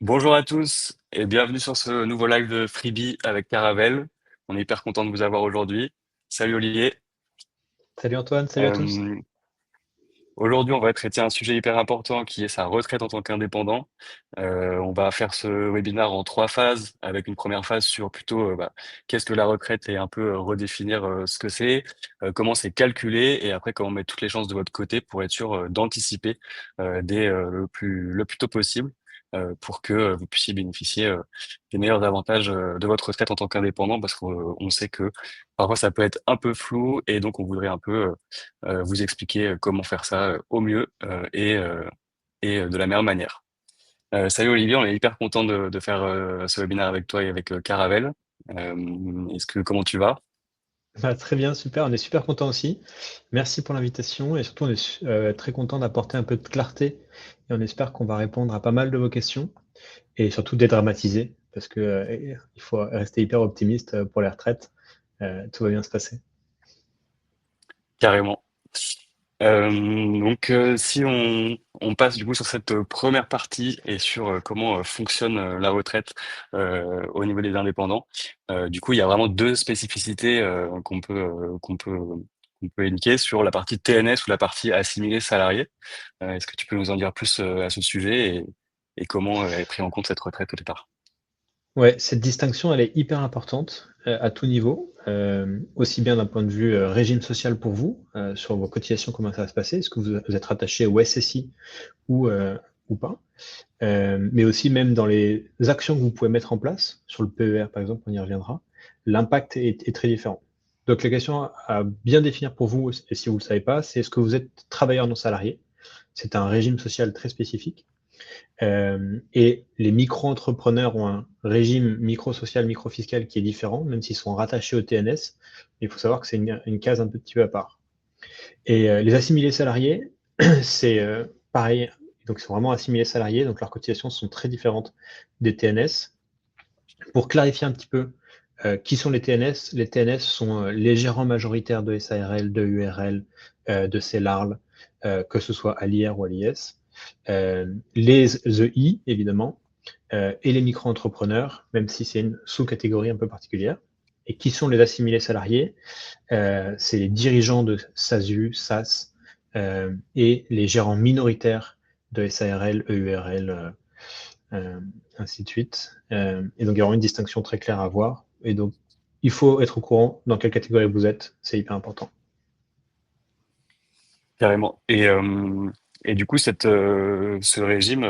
Bonjour à tous et bienvenue sur ce nouveau live de Freebie avec Caravelle. On est hyper content de vous avoir aujourd'hui. Salut Olivier. Salut Antoine, salut à tous. Euh, Aujourd'hui, on va traiter un sujet hyper important qui est sa retraite en tant qu'indépendant. On va faire ce webinaire en trois phases, avec une première phase sur plutôt qu'est-ce que la retraite et un peu redéfinir ce que c'est, comment c'est calculé et après comment mettre toutes les chances de votre côté pour être sûr d'anticiper dès le plus tôt possible pour que vous puissiez bénéficier des meilleurs avantages de votre retraite en tant qu'indépendant parce qu'on sait que parfois ça peut être un peu flou et donc on voudrait un peu vous expliquer comment faire ça au mieux et de la meilleure manière. Salut Olivier, on est hyper content de faire ce webinaire avec toi et avec Caravelle. Comment tu vas? Très bien, super, on est super content aussi. Merci pour l'invitation et surtout on est très content d'apporter un peu de clarté et on espère qu'on va répondre à pas mal de vos questions et surtout dédramatiser parce que il faut rester hyper optimiste pour les retraites. Tout va bien se passer. Carrément. Si on passe du coup sur cette première partie et sur comment fonctionne la retraite au niveau des indépendants, du coup, il y a vraiment deux spécificités qu'on peut indiquer sur la partie TNS ou la partie assimilé salarié. Est-ce que tu peux nous en dire plus à ce sujet et comment est pris en compte cette retraite au départ? Ouais, cette distinction, elle est hyper importante à tout niveau, aussi bien d'un point de vue régime social pour vous, sur vos cotisations, comment ça va se passer, est-ce que vous êtes rattaché au SSI ou, euh, ou pas. Mais aussi même dans les actions que vous pouvez mettre en place, sur le PER par exemple, on y reviendra, l'impact est très différent. Donc la question à bien définir pour vous, et si vous ne le savez pas, c'est est-ce que vous êtes travailleur non salarié? C'est un régime social très spécifique. Et les micro-entrepreneurs ont un régime micro-social, micro-fiscal qui est différent, même s'ils sont rattachés au TNS. Il faut savoir que c'est une case un petit peu à part. Et les assimilés salariés, c'est pareil. Donc, ils sont vraiment assimilés salariés, donc leurs cotisations sont très différentes des TNS. Pour clarifier un petit peu qui sont les TNS sont les gérants majoritaires de SARL, de URL, de CELARL, que ce soit à l'IR ou à l'IS. Les EI, évidemment, et les micro-entrepreneurs, même si c'est une sous-catégorie un peu particulière. Et qui sont les assimilés salariés? C'est les dirigeants de SASU, SAS, et les gérants minoritaires de SARL, EURL, euh, ainsi de suite. Et donc, il y aura une distinction très claire à avoir. Et donc, il faut être au courant dans quelle catégorie vous êtes. C'est hyper important. Carrément. Et du coup, ce régime,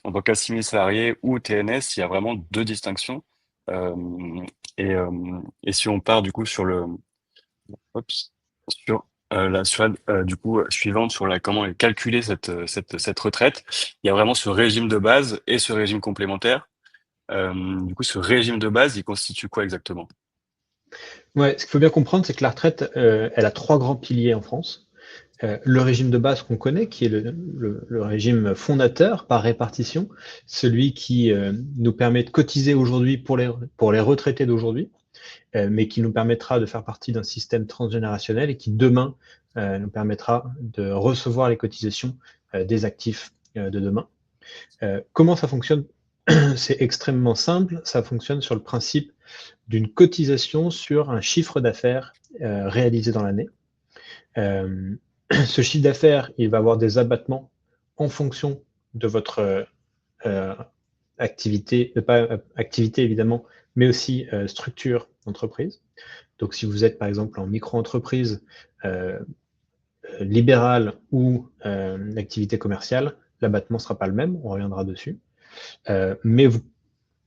en tant qu'assimilé salarié ou TNS, il y a vraiment deux distinctions. Euh, et si on part du coup sur Oups. Du coup suivante sur la comment est calculée cette retraite, il y a vraiment ce régime de base et ce régime complémentaire. Du coup, ce régime de base, il constitue quoi exactement? Ouais, ce qu'il faut bien comprendre, c'est que la retraite, elle a trois grands piliers en France. Le régime de base qu'on connaît, qui est le régime fondateur par répartition, celui qui nous permet de cotiser aujourd'hui pour les retraités d'aujourd'hui, mais qui nous permettra de faire partie d'un système transgénérationnel et qui demain nous permettra de recevoir les cotisations des actifs de demain. Comment ça fonctionne? C'est extrêmement simple, ça fonctionne sur le principe d'une cotisation sur un chiffre d'affaires réalisé dans l'année. Euh, Ce chiffre d'affaires, il va avoir des abattements en fonction de votre euh, activité, pas activité évidemment, mais aussi structure d'entreprise. Donc si vous êtes par exemple en micro-entreprise euh, libérale ou activité commerciale, l'abattement ne sera pas le même, on reviendra dessus. Mais vous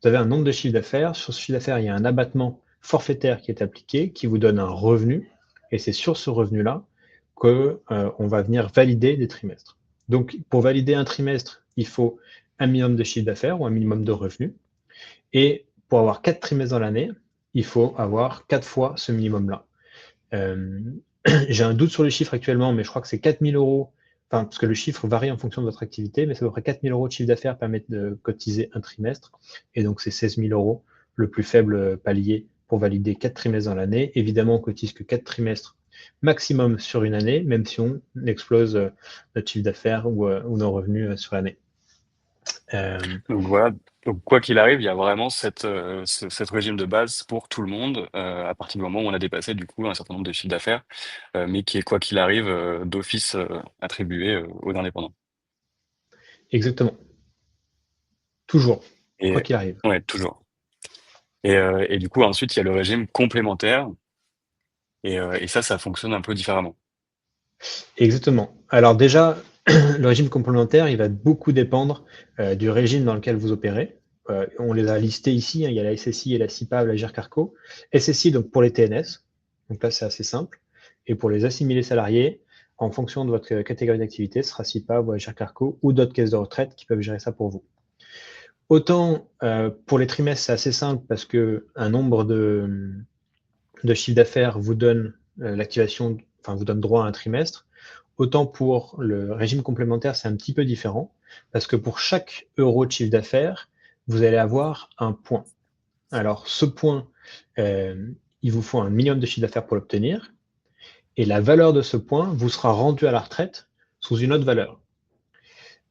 avez un nombre de chiffres d'affaires. Sur ce chiffre d'affaires, il y a un abattement forfaitaire qui est appliqué, qui vous donne un revenu. Et c'est sur ce revenu-là qu'on va venir valider des trimestres. Donc, pour valider un trimestre, il faut un minimum de chiffre d'affaires ou un minimum de revenus. Et pour avoir 4 trimestres dans l'année, il faut avoir 4 fois ce minimum-là. Euh, j'ai un doute sur les chiffres actuellement, mais je crois que c'est 4 000 euros, enfin, parce que le chiffre varie en fonction de votre activité, mais c'est à peu près 4 000 euros de chiffre d'affaires permettent de cotiser un trimestre. Et donc, c'est 16 000 euros le plus faible palier pour valider 4 trimestres dans l'année. Évidemment, on cotise que 4 trimestres maximum sur une année, même si on explose notre chiffre d'affaires ou nos revenus sur l'année. Euh, Donc voilà, donc quoi qu'il arrive, il y a vraiment cette régime de base pour tout le monde, à partir du moment où on a dépassé du coup un certain nombre de chiffres d'affaires, mais qui est quoi qu'il arrive, d'office, attribué, aux indépendants. Exactement, toujours, quoi Et qu'il arrive. ouais, toujours. Et du coup ensuite il y a le régime complémentaire et ça fonctionne un peu différemment. Exactement. Alors déjà, le régime complémentaire, il va beaucoup dépendre du régime dans lequel vous opérez. On les a listés ici, hein, il y a la SSI et la CIPAV, la GIRCARCO. SSI, donc pour les TNS, donc là c'est assez simple. Et pour les assimilés salariés, en fonction de votre catégorie d'activité, ce sera CIPAV ou la GIRCARCO ou d'autres caisses de retraite qui peuvent gérer ça pour vous. Autant pour les trimestres, c'est assez simple parce que un nombre de chiffre d'affaires vous donne l'activation, enfin vous donne droit à un trimestre. Autant pour le régime complémentaire, c'est un petit peu différent, parce que pour chaque euro de chiffre d'affaires, vous allez avoir un point. Alors ce point, il vous faut un minimum de chiffre d'affaires pour l'obtenir, et la valeur de ce point vous sera rendue à la retraite sous une autre valeur.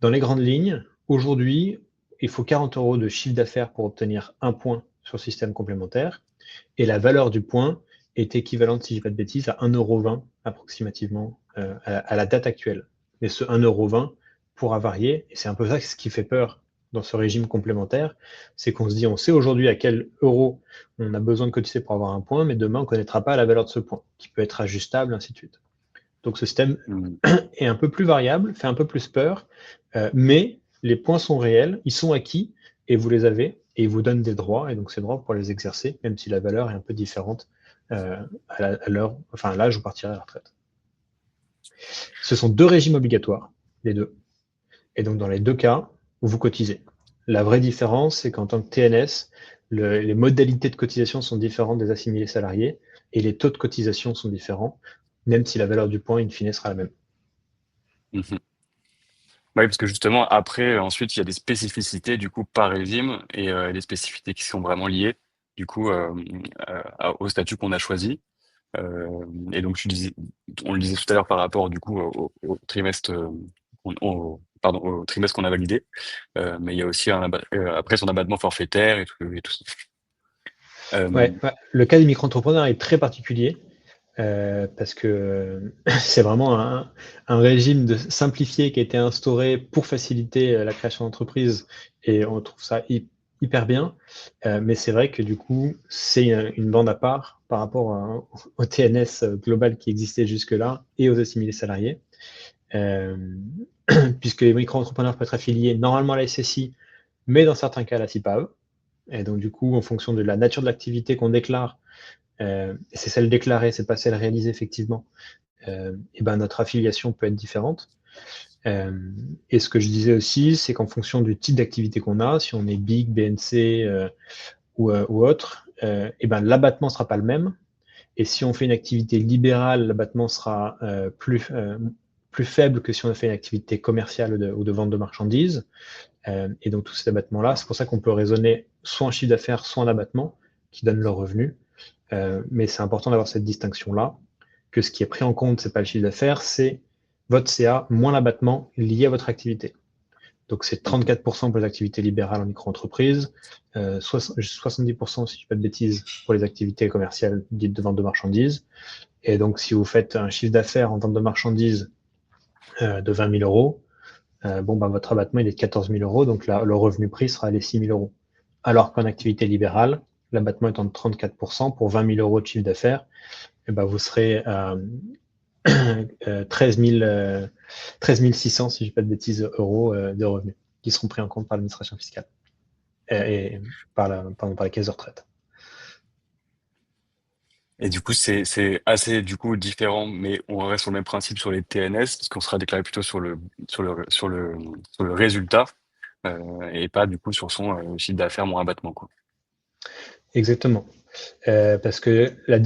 Dans les grandes lignes, aujourd'hui, il faut 40 euros de chiffre d'affaires pour obtenir un point sur le système complémentaire, et la valeur du point est équivalente, si je ne dis pas de bêtises, à 1,20 € approximativement à la date actuelle. Mais ce 1,20 € pourra varier, et c'est un peu ça ce qui fait peur dans ce régime complémentaire, c'est qu'on se dit, on sait aujourd'hui à quel euro on a besoin de cotiser pour avoir un point, mais demain, on ne connaîtra pas la valeur de ce point, qui peut être ajustable, ainsi de suite. Donc ce système Mmh. est un peu plus variable, fait un peu plus peur, mais les points sont réels, ils sont acquis, et vous les avez, et ils vous donnent des droits, et donc ces droits pour les exercer, même si la valeur est un peu différente à l'heure, enfin à l'âge où partirait à la retraite. Ce sont deux régimes obligatoires, les deux. Et donc dans les deux cas, vous cotisez. La vraie différence, c'est qu'en tant que TNS, les modalités de cotisation sont différentes des assimilés salariés, et les taux de cotisation sont différents, même si la valeur du point, in fine, sera la même. Mmh. Bah oui, parce que justement après, ensuite il y a des spécificités du coup par régime et des spécificités qui sont vraiment liées du coup, au statut qu'on a choisi. Et donc on le disait tout à l'heure par rapport du coup au trimestre, pardon, au trimestre qu'on a validé. Mais il y a aussi après son abattement forfaitaire et tout ça. Ouais, Euh, ouais. Le cas des micro-entrepreneurs est très particulier parce que c'est vraiment un régime simplifié qui a été instauré pour faciliter la création d'entreprise et on trouve ça hyper bien. Mais c'est vrai que du coup, c'est une bande à part par rapport au TNS global qui existait jusque-là et aux assimilés salariés. Euh, Puisque les micro-entrepreneurs peuvent être affiliés normalement à la SSI, mais dans certains cas à la CIPAE. Et donc, du coup, en fonction de la nature de l'activité qu'on déclare, et c'est celle déclarée, c'est pas celle réalisée effectivement, et ben notre affiliation peut être différente. Euh, et ce que je disais aussi, c'est qu'en fonction du type d'activité qu'on a, si on est BIG, BNC ou autre, et ben l'abattement sera pas le même. Et si on fait une activité libérale, l'abattement sera plus faible que si on a fait une activité commerciale ou de vente de marchandises. Et donc, tous ces abattements-là, c'est pour ça qu'on peut raisonner soit en chiffre d'affaires, soit en abattement, qui donne le revenu. Mais c'est important d'avoir cette distinction-là, que ce qui est pris en compte, c'est pas le chiffre d'affaires, c'est votre CA moins l'abattement lié à votre activité. Donc, c'est 34% pour les activités libérales en micro-entreprise, 70%, si je ne dis pas de bêtises, pour les activités commerciales dites de vente de marchandises. Et donc, si vous faites un chiffre d'affaires en vente de marchandises de 20 000 euros, bon, ben, votre abattement il est de 14 000 euros, donc là, le revenu pris sera les 6 000 euros. Alors qu'en activité libérale, l'abattement étant de 34%, pour 20 000 euros de chiffre d'affaires, eh ben, vous serez à 13 600, si je ne dis pas de bêtises, euros de revenus qui seront pris en compte par l'administration fiscale et par les caisses de retraite. et du coup, c'est assez du coup différent, mais on reste sur le même principe sur les TNS, parce qu'on sera déclaré plutôt sur le résultat, et pas du coup sur son chiffre d'affaires moins abattement, quoi. Exactement. Parce que la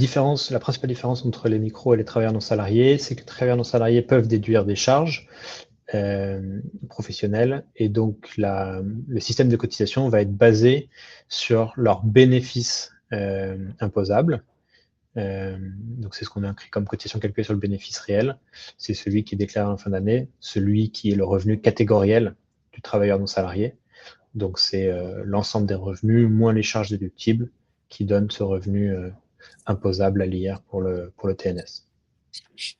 principale différence entre les micros et les travailleurs non salariés, c'est que les travailleurs non salariés peuvent déduire des charges professionnels. Et donc, le système de cotisation va être basé sur leurs bénéfices imposables. Donc, c'est ce qu'on a écrit comme cotisation calculée sur le bénéfice réel. C'est celui qui est déclaré en fin d'année, celui qui est le revenu catégoriel du travailleur non salarié. Donc, c'est l'ensemble des revenus moins les charges déductibles qui donnent ce revenu imposable à l'IR pour le TNS.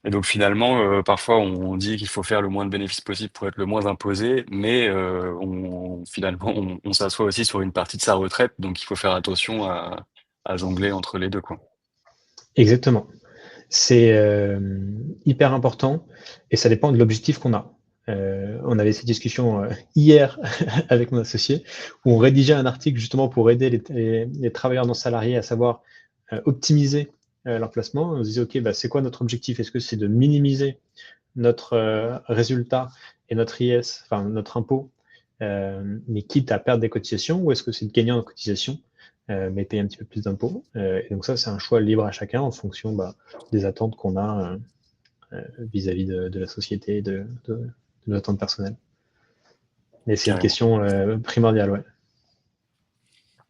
Et donc finalement, parfois on dit qu'il faut faire le moins de bénéfices possible pour être le moins imposé, mais finalement on s'assoit aussi sur une partie de sa retraite, donc il faut faire attention à jongler entre les deux, quoi. Exactement. C'est hyper important et ça dépend de l'objectif qu'on a. On avait cette discussion hier avec mon associé où on rédigeait un article justement pour aider les travailleurs non salariés à savoir optimiser leur placement. On se disait, OK, bah, c'est quoi notre objectif? Est-ce que c'est de minimiser notre résultat et notre IS, enfin notre impôt, mais quitte à perdre des cotisations, ou est-ce que c'est de gagner en cotisation, mais payer un petit peu plus d'impôts? Et donc ça, c'est un choix libre à chacun en fonction des attentes qu'on a vis-à-vis de la société et de nos attentes personnelles. Mais c'est une Carrément. question primordiale, ouais.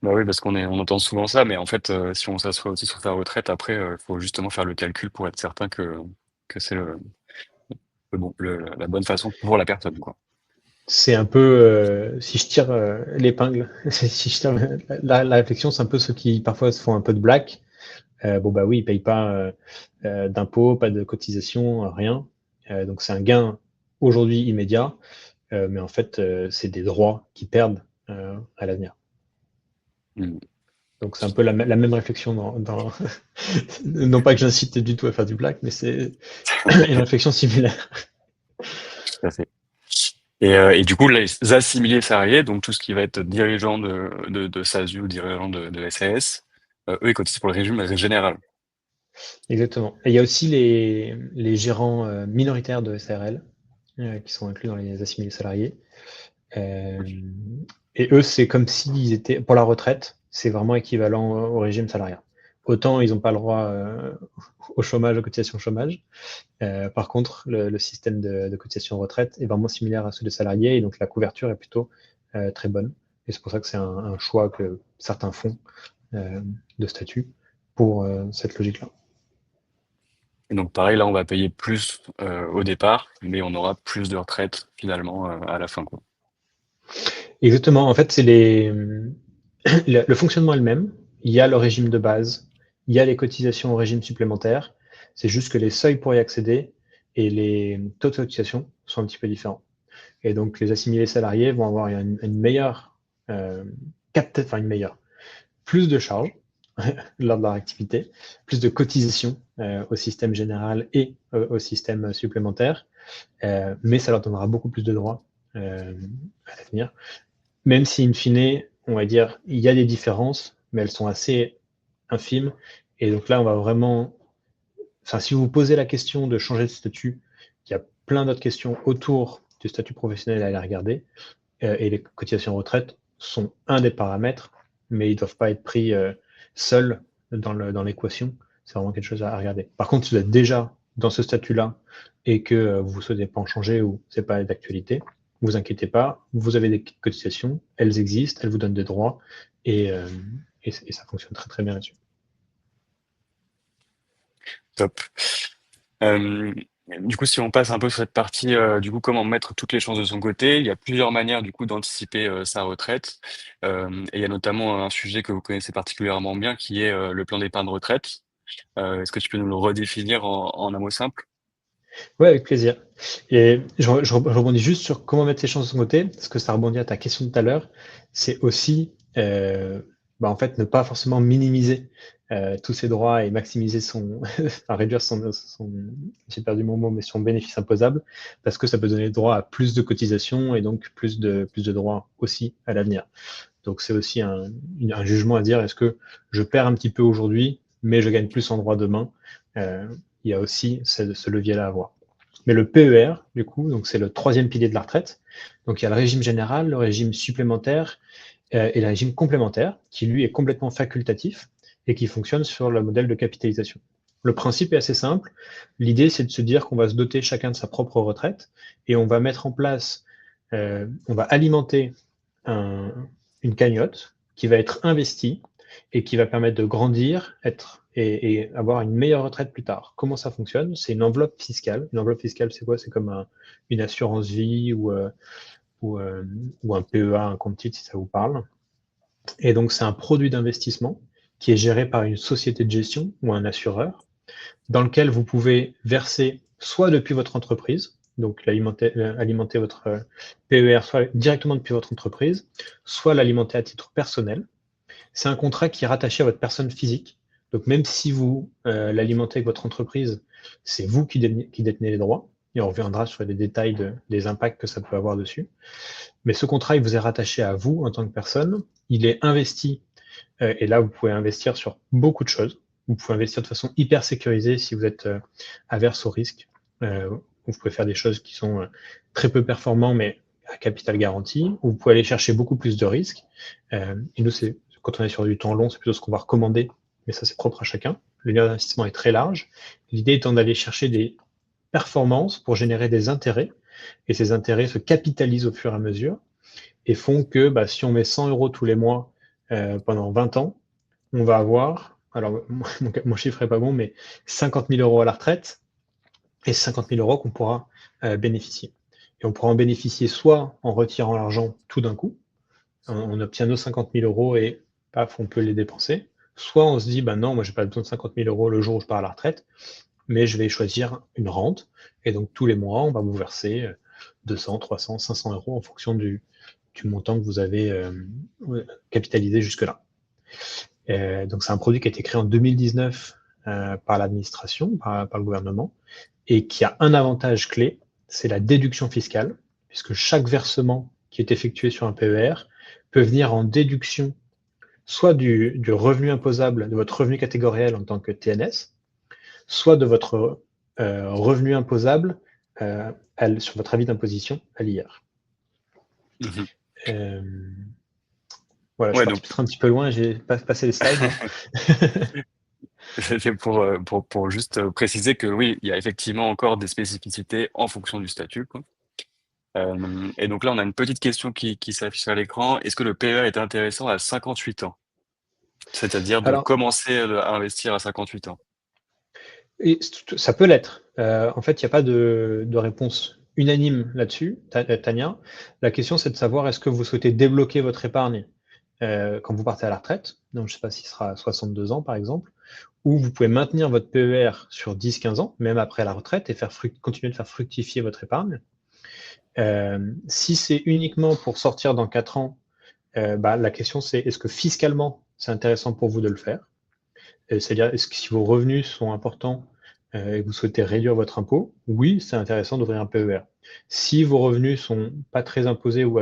Bah oui, parce on entend souvent ça, mais en fait, si on s'assoit aussi sur sa retraite, après, faut justement faire le calcul pour être certain que c'est la bonne façon pour la personne, quoi. C'est un peu, si je tire l'épingle, si je tire la réflexion, c'est un peu ceux qui parfois se font un peu de blague. Bon, bah oui, ils payent pas d'impôts, pas de cotisation, rien. Donc c'est un gain aujourd'hui immédiat, mais en fait, c'est des droits qu'ils perdent à l'avenir. Mmh. Donc c'est un peu la même réflexion non pas que j'incite du tout à faire du black, mais c'est une réflexion similaire. Tout à fait. Et du coup, les assimilés salariés, donc tout ce qui va être dirigeant de SASU ou dirigeant de SAS, eux, ils cotisent pour le régime général. Exactement. Et il y a aussi les gérants minoritaires de SARL qui sont inclus dans les assimilés salariés. Euh, et eux, c'est comme s'ils étaient, pour la retraite, c'est vraiment équivalent au régime salarial. Autant ils n'ont pas le droit au chômage, aux cotisations chômage. Par contre, le système de cotisation retraite est vraiment similaire à ceux des salariés et donc la couverture est plutôt très bonne. Et c'est pour ça que c'est un choix que certains font euh, de statut pour cette logique-là. Et donc pareil, là, on va payer plus au départ, mais on aura plus de retraite finalement à la fin, quoi. Exactement. En fait, le fonctionnement est le même. Il y a le régime de base, il y a les cotisations au régime supplémentaire. C'est juste que les seuils pour y accéder et les taux de cotisation sont un petit peu différents. Et donc, les assimilés salariés vont avoir une meilleure, euh, enfin une meilleure, plus de charges lors de leur activité, plus de cotisations au système général et au système supplémentaire, mais ça leur donnera beaucoup plus de droits à l'avenir. Même si, in fine, on va dire, il y a des différences, mais elles sont assez infimes. Et donc là, on va vraiment. Enfin, si vous vous posez la question de changer de statut, il y a plein d'autres questions autour du statut professionnel à aller regarder. Et les cotisations retraite sont un des paramètres, mais ils ne doivent pas être pris seuls dans l'équation. C'est vraiment quelque chose à regarder. Par contre, si vous êtes déjà dans ce statut-là et que vous ne souhaitez pas en changer ou ce n'est pas d'actualité, ne vous inquiétez pas, vous avez des cotisations, elles existent, elles vous donnent des droits et, euh, et ça fonctionne très très bien là-dessus. Top. Euh, du coup, si on passe un peu sur cette partie, du coup, comment mettre toutes les chances de son côté, il y a plusieurs manières du coup d'anticiper sa retraite. Et il y a notamment un sujet que vous connaissez particulièrement bien, qui est le plan d'épargne retraite. Est-ce que tu peux nous le redéfinir en un mot simple? Ouais, avec plaisir. Et je rebondis juste sur comment mettre ses chances de son côté, parce que ça rebondit à ta question de tout à l'heure. C'est aussi, en fait, ne pas forcément minimiser tous ses droits et maximiser enfin, réduire j'ai perdu mon mot, mais son bénéfice imposable, parce que ça peut donner droit à plus de cotisations et donc plus de droits aussi à l'avenir. Donc c'est aussi un jugement à dire, est-ce que je perds un petit peu aujourd'hui, mais je gagne plus en droit demain? Euh, il y a aussi ce levier-là à avoir. Mais le PER, du coup, donc c'est le troisième pilier de la retraite. Donc il y a le régime général, le régime supplémentaire et le régime complémentaire, qui lui est complètement facultatif et qui fonctionne sur le modèle de capitalisation. Le principe est assez simple. L'idée, c'est de se dire qu'on va se doter chacun de sa propre retraite et on va mettre en place, on va alimenter un, une cagnotte qui va être investie et qui va permettre de grandir, et avoir une meilleure retraite plus tard. Comment ça fonctionne? C'est une enveloppe fiscale. Une enveloppe fiscale, c'est quoi? C'est comme une assurance vie ou un PEA, un compte titre si ça vous parle. Et donc, c'est un produit d'investissement qui est géré par une société de gestion ou un assureur, dans lequel vous pouvez verser soit depuis votre entreprise, donc alimenter votre PER soit directement depuis votre entreprise, soit l'alimenter à titre personnel. C'est un contrat qui est rattaché à votre personne physique. Donc même si vous l'alimentez avec votre entreprise, c'est vous qui détenez les droits. Et on reviendra sur les détails des impacts que ça peut avoir dessus. Mais ce contrat, il vous est rattaché à vous en tant que personne. Il est investi, et là, vous pouvez investir sur beaucoup de choses. Vous pouvez investir de façon hyper sécurisée si vous êtes averse au risque. Vous pouvez faire des choses qui sont très peu performantes, mais à capital garanti. Vous pouvez aller chercher beaucoup plus de risques. Et nous, quand on est sur du temps long, c'est plutôt ce qu'on va recommander, mais ça, c'est propre à chacun. Le niveau d'investissement est très large. L'idée étant d'aller chercher des performances pour générer des intérêts. Et ces intérêts se capitalisent au fur et à mesure et font que si on met 100 euros tous les mois pendant 20 ans, on va avoir, alors mon chiffre n'est pas bon, mais 50 000 euros à la retraite et 50 000 euros qu'on pourra bénéficier. Et on pourra en bénéficier soit en retirant l'argent tout d'un coup, on obtient nos 50 000 euros et paf, on peut les dépenser, soit on se dit, non, moi j'ai pas besoin de 50 000 euros le jour où je pars à la retraite, mais je vais choisir une rente, et donc tous les mois, on va vous verser 200, 300, 500 euros en fonction du montant que vous avez capitalisé jusque-là. Donc c'est un produit qui a été créé en 2019 par l'administration, par le gouvernement, et qui a un avantage clé, c'est la déduction fiscale, puisque chaque versement qui est effectué sur un PER peut venir en déduction soit du revenu imposable, de votre revenu catégoriel en tant que TNS, soit de votre revenu imposable sur votre avis d'imposition à l'IR. Mhm. Voilà, je suis Ouais, parti donc peut-être un petit peu loin, j'ai pas passé les slides. c'était pour juste préciser que oui, il y a effectivement encore des spécificités en fonction du statut, quoi. Et donc là, on a une petite question qui s'affiche à l'écran. Est-ce que le PER est intéressant à 58 ans? C'est-à-dire de Alors, commencer à investir à 58 ans. ça peut l'être. En fait, il n'y a pas de réponse unanime là-dessus, Tania. La question, c'est de savoir est-ce que vous souhaitez débloquer votre épargne quand vous partez à la retraite, donc je ne sais pas s'il sera à 62 ans par exemple, ou vous pouvez maintenir votre PER sur 10-15 ans, même après la retraite, et continuer de faire fructifier votre épargne. Si c'est uniquement pour sortir dans 4 ans, la question c'est est-ce que fiscalement c'est intéressant pour vous de le faire? C'est-à-dire, est-ce que si vos revenus sont importants et que vous souhaitez réduire votre impôt, oui, c'est intéressant d'ouvrir un PER. Si vos revenus sont pas très imposés ou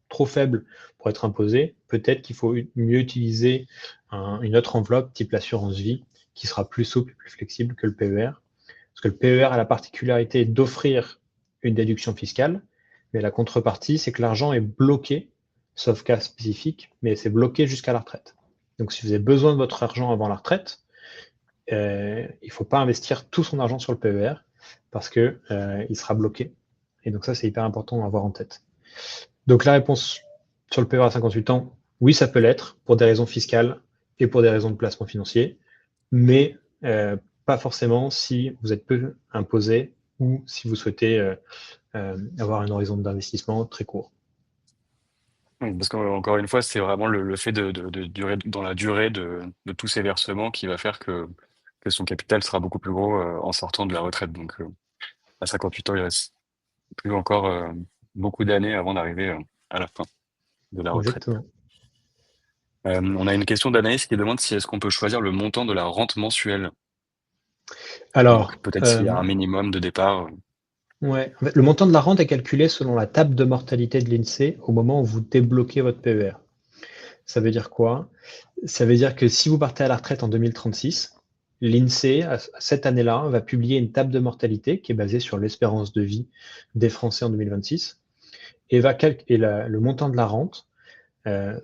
trop faibles pour être imposés, peut-être qu'il faut mieux utiliser une autre enveloppe type l'assurance vie qui sera plus souple et plus flexible que le PER. Parce que le PER a la particularité d'offrir une déduction fiscale, mais la contrepartie, c'est que l'argent est bloqué, sauf cas spécifique, mais c'est bloqué jusqu'à la retraite. Donc, si vous avez besoin de votre argent avant la retraite, il ne faut pas investir tout son argent sur le PER parce qu'il sera bloqué. Et donc, ça, c'est hyper important à avoir en tête. Donc, la réponse sur le PER à 58 ans, oui, ça peut l'être pour des raisons fiscales et pour des raisons de placement financier, mais pas forcément si vous êtes peu imposé ou si vous souhaitez avoir un horizon d'investissement très court. Oui, parce qu'encore une fois, c'est vraiment le fait de durer dans la durée de tous ces versements qui va faire que son capital sera beaucoup plus gros en sortant de la retraite. Donc à 58 ans, il reste plus encore beaucoup d'années avant d'arriver à la fin de la retraite. Exactement. On a une question d'Anaïs qui demande si est-ce qu'on peut choisir le montant de la rente mensuelle. Donc Alors, peut-être s'il y a un minimum de départ. ouais, en fait, le montant de la rente est calculé selon la table de mortalité de l'INSEE au moment où vous débloquez votre PER. Ça veut dire quoi? Ça veut dire que si vous partez à la retraite en 2036, l'INSEE, à cette année-là, va publier une table de mortalité qui est basée sur l'espérance de vie des Français en 2026 et le montant de la rente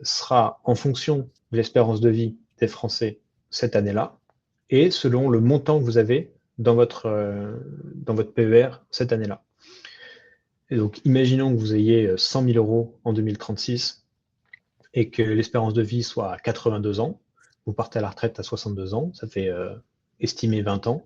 sera en fonction de l'espérance de vie des Français cette année-là et selon le montant que vous avez dans votre PER cette année-là. Et donc, imaginons que vous ayez 100 000 euros en 2036 et que l'espérance de vie soit à 82 ans. Vous partez à la retraite à 62 ans, ça fait estimer 20 ans.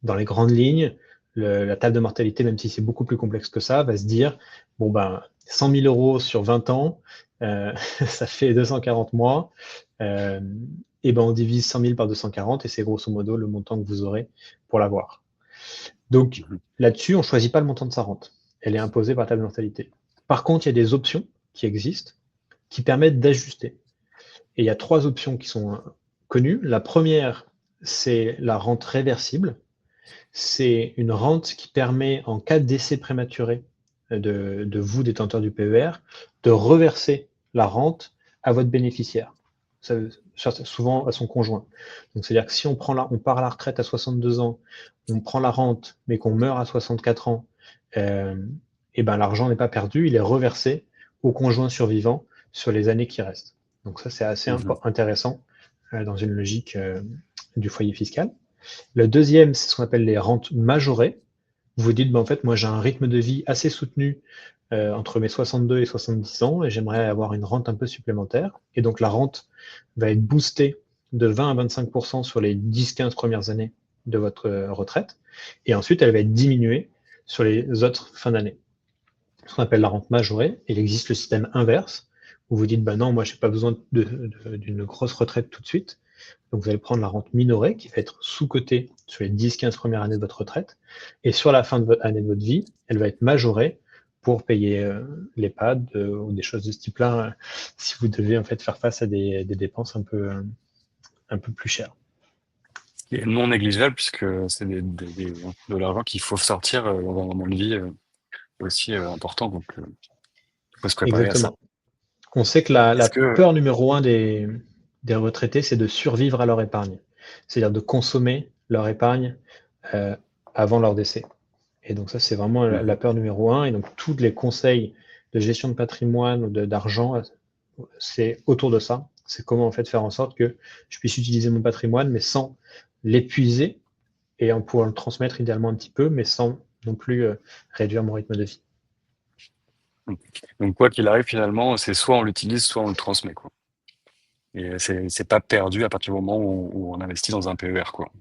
Dans les grandes lignes, la table de mortalité, même si c'est beaucoup plus complexe que ça, va se dire, bon ben, 100 000 euros sur 20 ans, ça fait 240 mois, et ben on divise 100 000 par 240 et c'est grosso modo le montant que vous aurez pour l'avoir. Donc Mhm. là-dessus, on ne choisit pas le montant de sa rente. Elle est imposée par la table de mortalité. Par contre, il y a des options qui existent qui permettent d'ajuster. Et il y a 3 options qui sont connues. La première, c'est la rente réversible. C'est une rente qui permet, en cas de décès prématuré de vous, détenteur du PER, de reverser la rente à votre bénéficiaire, souvent à son conjoint. Donc, c'est-à-dire que si on part à la retraite à 62 ans, on prend la rente, mais qu'on meurt à 64 ans, et ben l'argent n'est pas perdu, il est reversé au conjoint survivant sur les années qui restent. Donc ça, c'est assez Mhm. intéressant dans une logique du foyer fiscal. Le deuxième, c'est ce qu'on appelle les rentes majorées. Vous vous dites, ben, en fait, moi j'ai un rythme de vie assez soutenu entre mes 62 et 70 ans et j'aimerais avoir une rente un peu supplémentaire. Et donc la rente va être boostée de 20 à 25% sur les 10-15 premières années de votre retraite. Et ensuite, elle va être diminuée sur les autres fins d'année. Ce qu'on appelle la rente majorée. Il existe le système inverse où vous dites, ben non, moi j'ai pas besoin d'une grosse retraite tout de suite. Donc, vous allez prendre la rente minorée qui va être sous-cotée sur les 10-15 premières années de votre retraite. Et sur la fin de votre année de votre vie, elle va être majorée pour payer l'EHPAD ou des choses de ce type-là si vous devez en fait faire face à des dépenses un peu plus chères. Et non négligeable puisque c'est de l'argent qu'il faut sortir dans un moment de vie aussi important. Donc, il faut se préparer à ça. Exactement. On sait que la Est-ce que, peur numéro un des retraités, c'est de survivre à leur épargne. C'est-à-dire de consommer leur épargne euh, avant leur décès. Et donc ça, c'est vraiment la Mhm. peur numéro un. Et donc tous les conseils de gestion de patrimoine ou d'argent, c'est autour de ça. C'est comment en fait faire en sorte que je puisse utiliser mon patrimoine, mais sans l'épuiser et en pouvoir le transmettre idéalement un petit peu, mais sans non plus réduire mon rythme de vie. Donc, quoi qu'il arrive, finalement, c'est soit on l'utilise, soit on le transmet, quoi. Et c'est pas perdu à partir du moment où on investit dans un PER, quoi.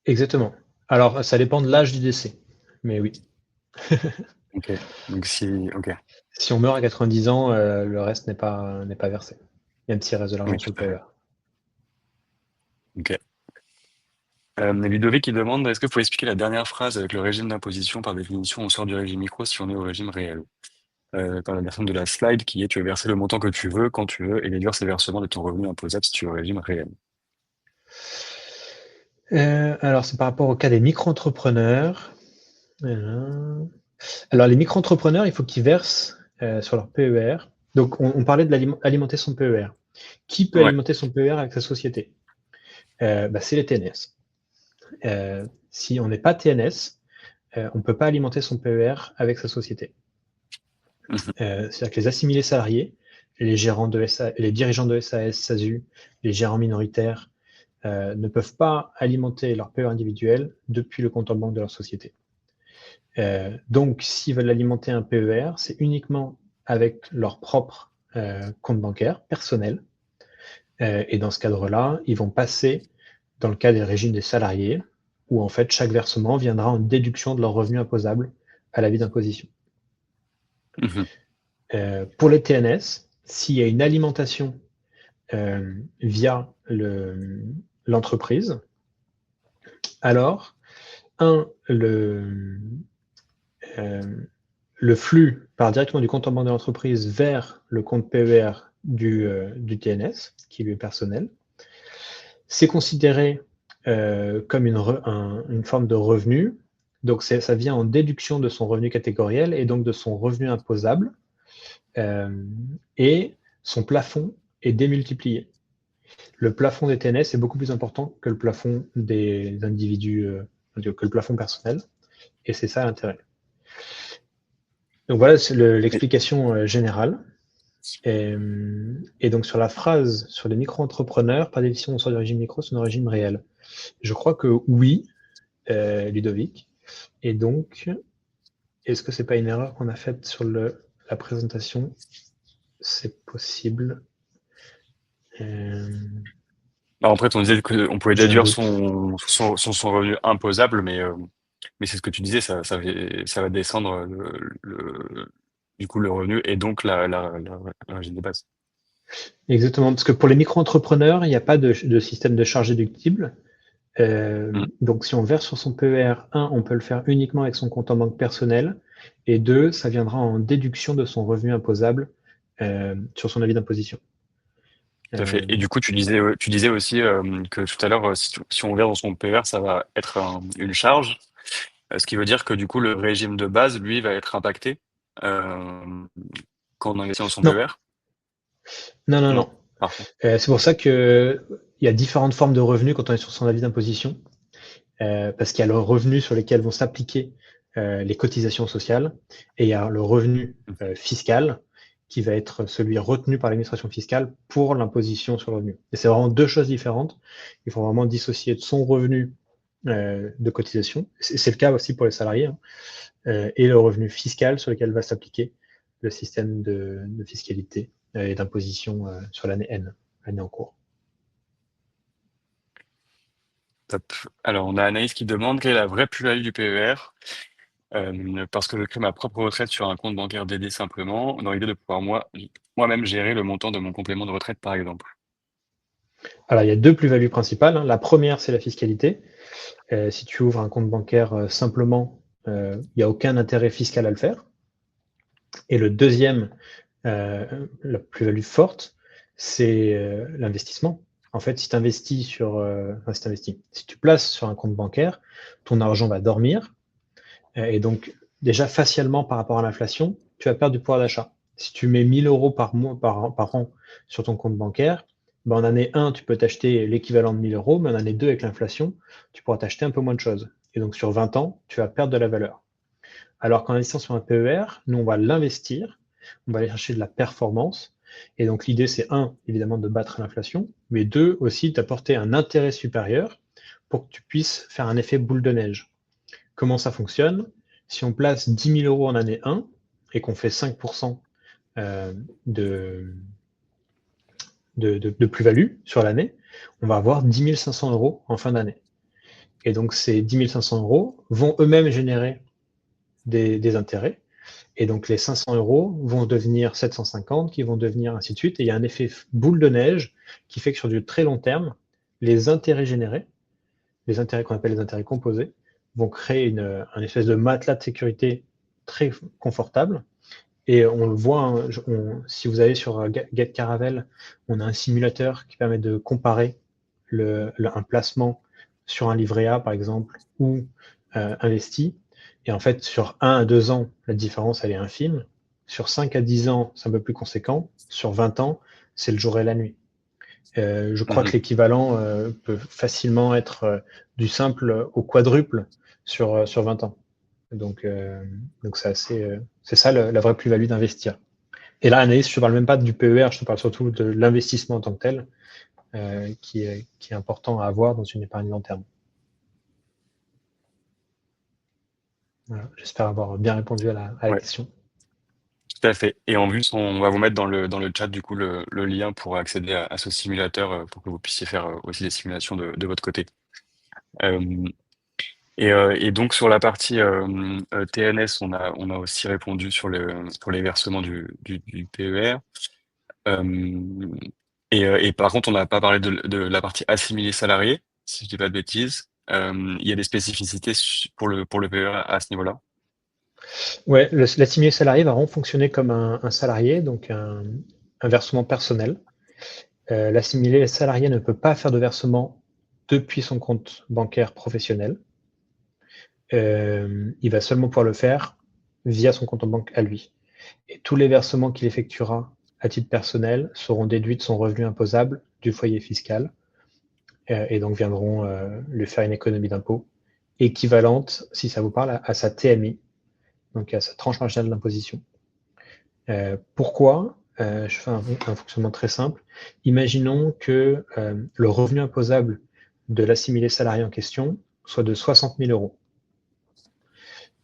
Exactement. Alors, ça dépend de l'âge du décès. Mais oui, Ok. Donc, ok. si on meurt à 90 ans, le reste n'est pas versé, même s'il reste de l'argent Oui, sur tout le à fait. PER. Ok. Ludovic qui demande, est-ce que vous pouvez expliquer la dernière phrase avec le régime d'imposition? Par définition, on sort du régime micro si on est au régime réel. Dans la version de la slide qui est, tu veux verser le montant que tu veux, quand tu veux, et déduire ces versements de ton revenu imposable si tu es au régime réel. Alors, c'est par rapport au cas des micro-entrepreneurs. Euh, Alors, les micro-entrepreneurs, il faut qu'ils versent sur leur PER. Donc, on parlait de alimenter son PER. Qui peut Ouais. alimenter son PER avec sa société? Bah, c'est les TNS. Si on n'est pas TNS, on ne peut pas alimenter son PER avec sa société. Mhm. C'est-à-dire que les assimilés salariés, les gérants de les dirigeants de SAS, SASU, les gérants minoritaires ne peuvent pas alimenter leur PER individuel depuis le compte en banque de leur société. Donc, s'ils veulent alimenter un PER, c'est uniquement avec leur propre compte bancaire personnel. Et dans ce cadre-là, ils vont passer dans le cas des régimes des salariés, où en fait chaque versement viendra en déduction de leur revenu imposable à l'avis d'imposition. Mhm. Pour les TNS, s'il y a une alimentation via l'entreprise, alors, euh, le flux part directement du compte en banque de l'entreprise vers le compte PER du TNS, qui lui est personnel. C'est considéré comme une forme de revenu. Donc, ça vient en déduction de son revenu catégoriel et donc de son revenu imposable. Euh, et son plafond est démultiplié. Le plafond des TNS est beaucoup plus important que le plafond des individus, que le plafond personnel. Et c'est ça l'intérêt. Donc voilà, c'est Et- l'explication générale. Et donc sur la phrase sur les micro-entrepreneurs, par définition, on sort du régime micro, c'est un régime réel. Je crois que oui, Ludovic. Et donc, est-ce que c'est pas une erreur qu'on a faite sur la présentation? C'est possible. Euh, Alors, en fait, on disait qu'on pouvait j'ai un déduire doute. son revenu imposable, mais Mais c'est ce que tu disais, ça va descendre du coup, le revenu et donc la régime de base. Exactement, parce que pour les micro-entrepreneurs, il n'y a pas de système de charge déductible. Mm, Donc si on verse sur son PER, un, on peut le faire uniquement avec son compte en banque personnel, et deux, ça viendra en déduction de son revenu imposable sur son avis d'imposition. tout à fait. Et Euh, du coup, tu disais aussi que tout à l'heure, si on verse dans son PER, ça va être une charge. Ce qui veut dire que du coup, le régime de base, lui, va être impacté euh, quand on investit dans son non, PER. non, non, Non? non. Parfait. C'est pour ça que il y a différentes formes de revenus quand on est sur son avis d'imposition, parce qu'il y a le revenu sur lesquels vont s'appliquer les cotisations sociales, et il y a le revenu fiscal qui va être celui retenu par l'administration fiscale pour l'imposition sur le revenu. Et c'est vraiment deux choses différentes. Il faut vraiment dissocier de son revenu de cotisation, c'est le cas aussi pour les salariés, hein, et le revenu fiscal sur lequel va s'appliquer le système de fiscalité et d'imposition sur l'année N, l'année en cours. Top. Alors, on a Anaïs qui demande quelle est la vraie plus-value du PER. Parce que je crée ma propre retraite sur un compte bancaire dédié simplement, dans l'idée de pouvoir moi-même gérer le montant de mon complément de retraite, par exemple. Alors, il y a deux plus-values principales, hein. La première, c'est la fiscalité. Si tu ouvres un compte bancaire simplement, il n'y a aucun intérêt fiscal à le faire. Et le deuxième, la plus-value forte, c'est l'investissement. En fait, si tu investis enfin, si tu places sur un compte bancaire, ton argent va dormir. Et donc, déjà, facialement par rapport à l'inflation, tu vas perdre du pouvoir d'achat. Si tu mets 1000 euros par mois, par an sur ton compte bancaire, ben en année 1, tu peux t'acheter l'équivalent de 1000 euros, mais en année 2, avec l'inflation, tu pourras t'acheter un peu moins de choses. Et donc, sur 20 ans, tu vas perdre de la valeur. Alors qu'en investissant sur un PER, nous, on va l'investir, on va aller chercher de la performance. Et donc, l'idée, c'est un, évidemment, de battre l'inflation, mais deux, aussi d'apporter un intérêt supérieur pour que tu puisses faire un effet boule de neige. Comment ça fonctionne? Si on place 10 000 euros en année 1 et qu'on fait 5% euh, de, de plus-value sur l'année, on va avoir 10 500 euros en fin d'année. Et donc, ces 10 500 euros vont eux-mêmes générer des intérêts. Et donc, les 500 euros vont devenir 750, qui vont devenir ainsi de suite. Et il y a un effet boule de neige qui fait que sur du très long terme, les intérêts générés, les intérêts qu'on appelle les intérêts composés, vont créer un espèce de matelas de sécurité très confortable. Et on le voit, hein, si vous allez sur GetCaravel, on a un simulateur qui permet de comparer un placement sur un livret A, par exemple, ou investi. Et en fait, sur 1 à 2 ans, la différence, elle est infime. Sur 5 à 10 ans, c'est un peu plus conséquent. Sur 20 ans, c'est le jour et la nuit. Je crois que Mhm. l'équivalent peut facilement être du simple au quadruple sur 20 ans. Donc, euh, donc c'est ça la vraie plus-value d'investir. Et là, Anaïs, je ne te parle même pas du PER, je te parle surtout de l'investissement en tant que tel, qui est important à avoir dans une épargne long terme. Voilà, j'espère avoir bien répondu à la Ouais, question. tout à fait. Et en plus, on va vous mettre dans le chat du coup le lien pour accéder à ce simulateur pour que vous puissiez faire aussi des simulations de votre côté. Euh, et donc sur la partie TNS, on a aussi répondu sur les versements du PER. Euh, et par contre, on n'a pas parlé de la partie assimilée salarié, si je dis pas de bêtises. Il y a des spécificités pour le PER à ce niveau-là. Ouais, l'assimilé salarié va vraiment fonctionner comme un salarié, donc un versement personnel. L'assimilé salarié ne peut pas faire de versement depuis son compte bancaire professionnel. Il va seulement pouvoir le faire via son compte en banque à lui. Et tous les versements qu'il effectuera à titre personnel seront déduits de son revenu imposable du foyer fiscal et donc viendront lui faire une économie d'impôt équivalente, si ça vous parle, à sa TMI, donc à sa tranche marginale d'imposition. Pourquoi? Je fais un fonctionnement très simple. Imaginons que le revenu imposable de l'assimilé salarié en question soit de 60 000 euros.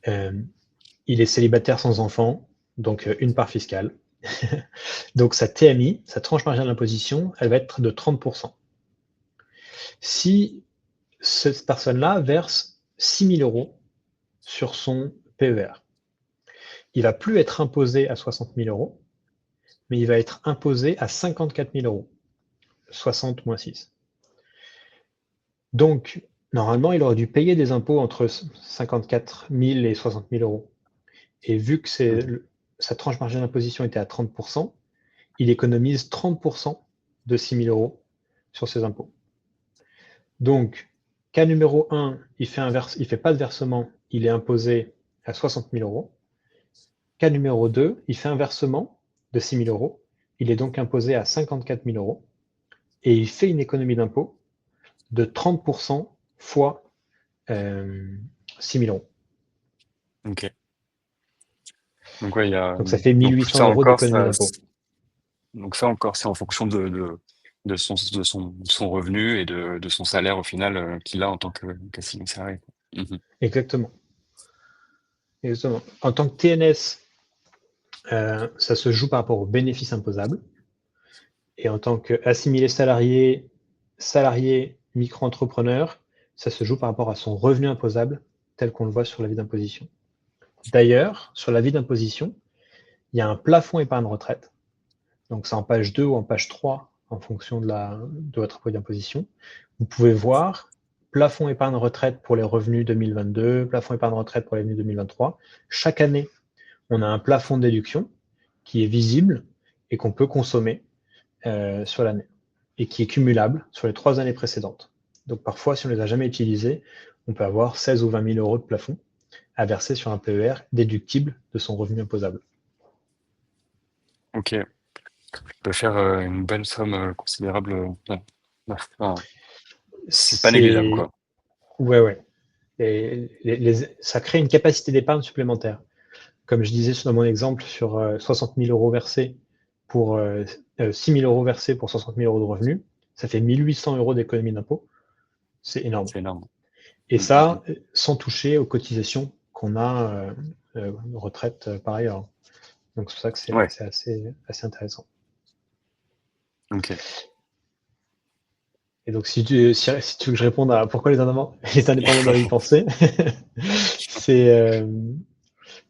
Euh, il est célibataire sans enfant, donc une part fiscale. Donc sa TMI, sa tranche marginale d'imposition, elle va être de 30%. Si cette personne-là verse 6 000 euros sur son PER. Il ne va plus être imposé à 60 000 euros, mais il va être imposé à 54 000 euros. 60 moins 6. Donc, normalement, il aurait dû payer des impôts entre 54 000 et 60 000 euros. Et vu que sa tranche marginale d'imposition était à 30%, il économise 30% de 6 000 euros sur ses impôts. Donc, cas numéro 1, il fait pas de versement, il est imposé à 60 000 euros. Cas numéro 2, il fait un versement de 6 000 euros, il est donc imposé à 54 000 euros et il fait une économie d'impôt de 30% fois 6 000 euros. Ok. Donc ouais, il y a Donc ça fait donc 1800 ça euros encore, d'économie d'impôt. c'est en fonction de son revenu et de son salaire au final qu'il a en tant qu'assigné salarié. Mhm. Exactement. Exactement. En tant que TNS, ça se joue par rapport aux bénéfices imposables. Et en tant qu'assimilé salarié, salarié, micro-entrepreneur, ça se joue par rapport à son revenu imposable, tel qu'on le voit sur l'avis d'imposition. D'ailleurs, sur l'avis d'imposition, il y a un plafond épargne retraite. Donc c'est en page 2 ou en page 3, en fonction de votre avis d'imposition. Vous pouvez voir plafond épargne retraite pour les revenus 2022, plafond épargne retraite pour les revenus 2023. Chaque année, on a un plafond de déduction qui est visible et qu'on peut consommer sur l'année et qui est cumulable sur les 3 années précédentes. Donc parfois, si on ne les a jamais utilisés, on peut avoir 16 ou 20 000 euros de plafond à verser sur un PER déductible de son revenu imposable. Ok, peut faire une bonne somme considérable. Ouais. Ouais, enfin, c'est pas négligeable, C'est... quoi. Ouais, ouais. Et ça crée une capacité d'épargne supplémentaire. Comme je disais dans mon exemple, sur 60 000 euros versés pour 6 000 euros versés pour 60 000 euros de revenus, ça fait 1 800 euros d'économie d'impôt. C'est énorme. C'est énorme. Et Mm, mm, ça, mm. sans toucher aux cotisations qu'on a retraite par ailleurs. Donc c'est pour ça que Ouais, c'est assez intéressant. ok. Et donc si tu veux que je réponde à pourquoi les indépendants doivent y penser, c'est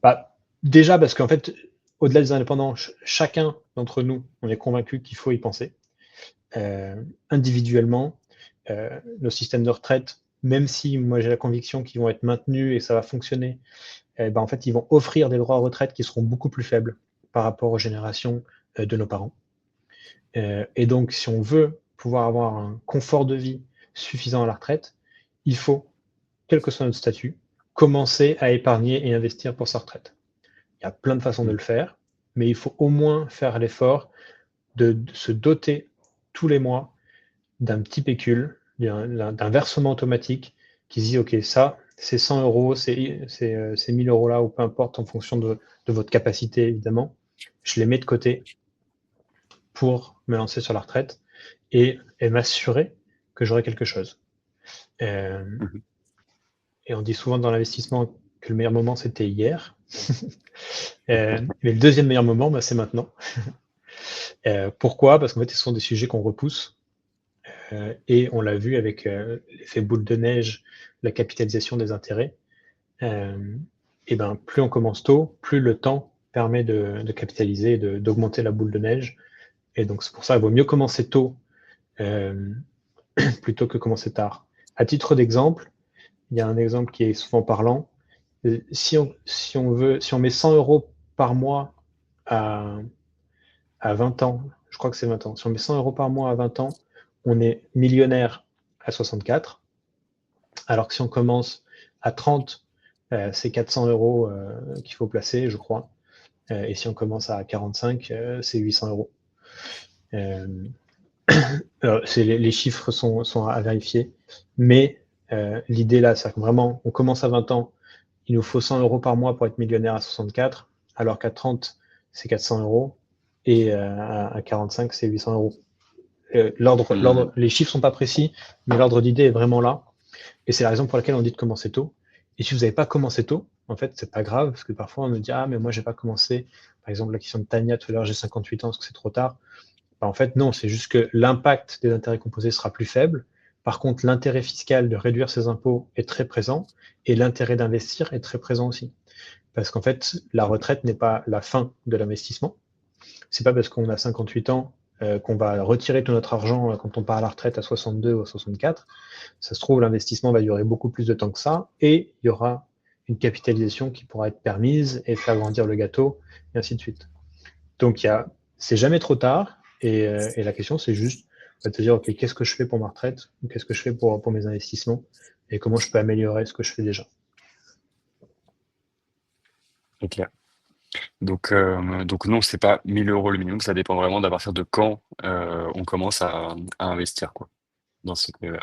bah, déjà parce qu'en fait, au-delà des indépendants, chacun d'entre nous, on est convaincu qu'il faut y penser. Individuellement, nos systèmes de retraite, même si moi j'ai la conviction qu'ils vont être maintenus et ça va fonctionner, ben, en fait, ils vont offrir des droits à retraite qui seront beaucoup plus faibles par rapport aux générations de nos parents. Et donc, si on veut pouvoir avoir un confort de vie suffisant à la retraite, il faut, quel que soit notre statut, commencer à épargner et investir pour sa retraite. Il y a plein de façons de Mm. le faire, mais il faut au moins faire l'effort de se doter tous les mois d'un petit pécule, d'un versement automatique qui se dit, OK, ça, c'est 100 euros, c'est 1000 euros là, ou peu importe, en fonction de votre capacité, évidemment. Je les mets de côté pour me lancer sur la retraite et m'assurer que j'aurai quelque chose. Euh, Mhm. et on dit souvent dans l'investissement que le meilleur moment, c'était hier. Mais le deuxième meilleur moment, bah, c'est maintenant. Pourquoi? Parce qu'en fait, ce sont des sujets qu'on repousse. Et on l'a vu avec l'effet boule de neige, la capitalisation des intérêts. Et ben, plus on commence tôt, plus le temps permet de capitaliser, d'augmenter la boule de neige. Et donc, c'est pour ça qu'il vaut mieux commencer tôt euh, plutôt que commencer tard. À titre d'exemple, il y a un exemple qui est souvent parlant. Si on met 100 euros par mois à, à 20 ans, je crois que c'est 20 ans, si on met 100 euros par mois à 20 ans, on est millionnaire à 64. Alors que si on commence à 30, c'est 400 euros qu'il faut placer, je crois. Et si on commence à 45, c'est 800 euros. Euh, les chiffres sont à vérifier. Mais l'idée là, c'est que vraiment, on commence à 20 ans, il nous faut 100 euros par mois pour être millionnaire à 64, alors qu'à 30, c'est 400 euros. Et à 45, c'est 800 euros. Mm. Les chiffres sont pas précis, mais l'ordre d'idée est vraiment là. Et c'est la raison pour laquelle on dit de commencer tôt. Et si vous n'avez pas commencé tôt, en fait, c'est pas grave, parce que parfois on nous dit, ah, mais moi, j'ai pas commencé. Par exemple, la question de Tania tout à l'heure, j'ai 58 ans, est-ce que c'est trop tard? Ben, en fait, non, c'est juste que l'impact des intérêts composés sera plus faible, Par contre, l'intérêt fiscal de réduire ses impôts est très présent et l'intérêt d'investir est très présent aussi. Parce qu'en fait, la Ok. retraite n'est pas la fin de l'investissement. C'est pas parce qu'on a 58 ans qu'on va retirer tout notre argent quand on part à la retraite à 62 ou à 64. Ça se trouve, l'investissement va durer beaucoup plus de temps que ça et il y aura une capitalisation qui pourra être permise et faire grandir le gâteau, et ainsi de suite. Donc, c'est jamais trop tard et la question, c'est juste de te dire, OK, qu'est-ce que je fais pour ma retraite? Qu'est-ce que je fais pour mes investissements? Et comment je peux améliorer ce que je fais déjà? C'est clair. Donc non, c'est pas 1 000 € le minimum, ça dépend vraiment d'à partir de quand on commence à investir quoi, dans ce PER.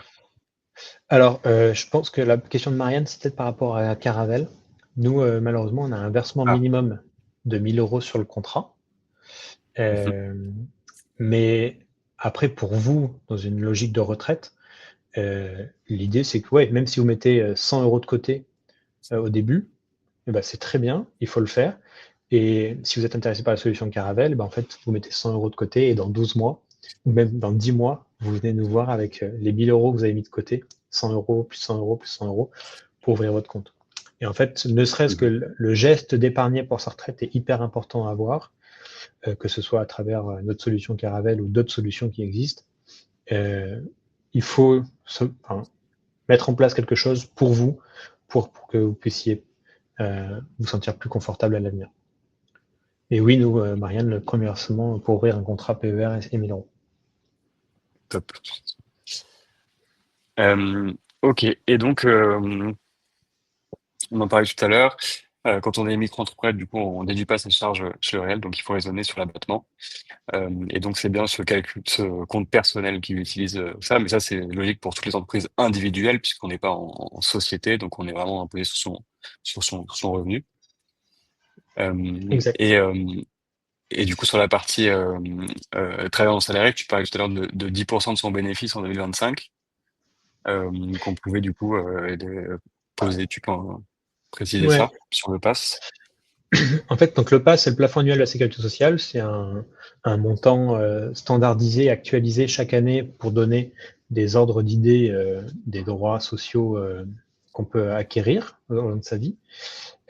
Alors, je pense que la question de Marianne, c'est peut-être par rapport à Caravelle. Nous, malheureusement, on a un versement Ah, minimum de 1 000 € sur le contrat. mhm. Euh, mais après, pour vous, dans une logique de retraite, l'idée, c'est que ouais, même si vous mettez 100 € de côté au début, eh ben, c'est très bien, il faut le faire. Et si vous êtes intéressé par la solution Caravelle, ben, en fait, vous mettez 100 € de côté et dans 12 mois, ou même dans 10 mois, vous venez nous voir avec les 1 000 € que vous avez mis de côté, 100 €, plus 100 €, plus 100 € pour ouvrir votre compte. Et en fait, ne serait-ce que Mhm. le geste d'épargner pour sa retraite est hyper important à avoir, que ce soit à travers notre solution Caravelle ou d'autres solutions qui existent. Euh, il faut enfin, mettre en place quelque chose pour vous, pour que vous puissiez vous sentir plus confortable à l'avenir. Et oui, nous, Marianne, le premier versement pour ouvrir un contrat PER est 1 000 €. Top. Ok, et donc on en parlait tout à l'heure. Quand on est micro-entrepreneur, du coup, on déduit pas sa charge chez le réel, donc il faut raisonner sur l'abattement. Et donc c'est bien ce compte personnel qui utilise ça, mais ça c'est logique pour toutes les entreprises individuelles puisqu'on n'est pas en société, donc on est vraiment imposé sur son revenu. Euh, Exact. et, euh, et du coup sur la partie travailleur non salarié, tu parlais tout à l'heure de 10% de son bénéfice en 2025, qu'on pouvait du coup poser. Tu peux préciser Ouais. ça sur le pass? En fait, donc le PAS, c'est le plafond annuel de la sécurité sociale. C'est un montant standardisé, actualisé chaque année pour donner des ordres d'idées des droits sociaux qu'on peut acquérir au long de sa vie.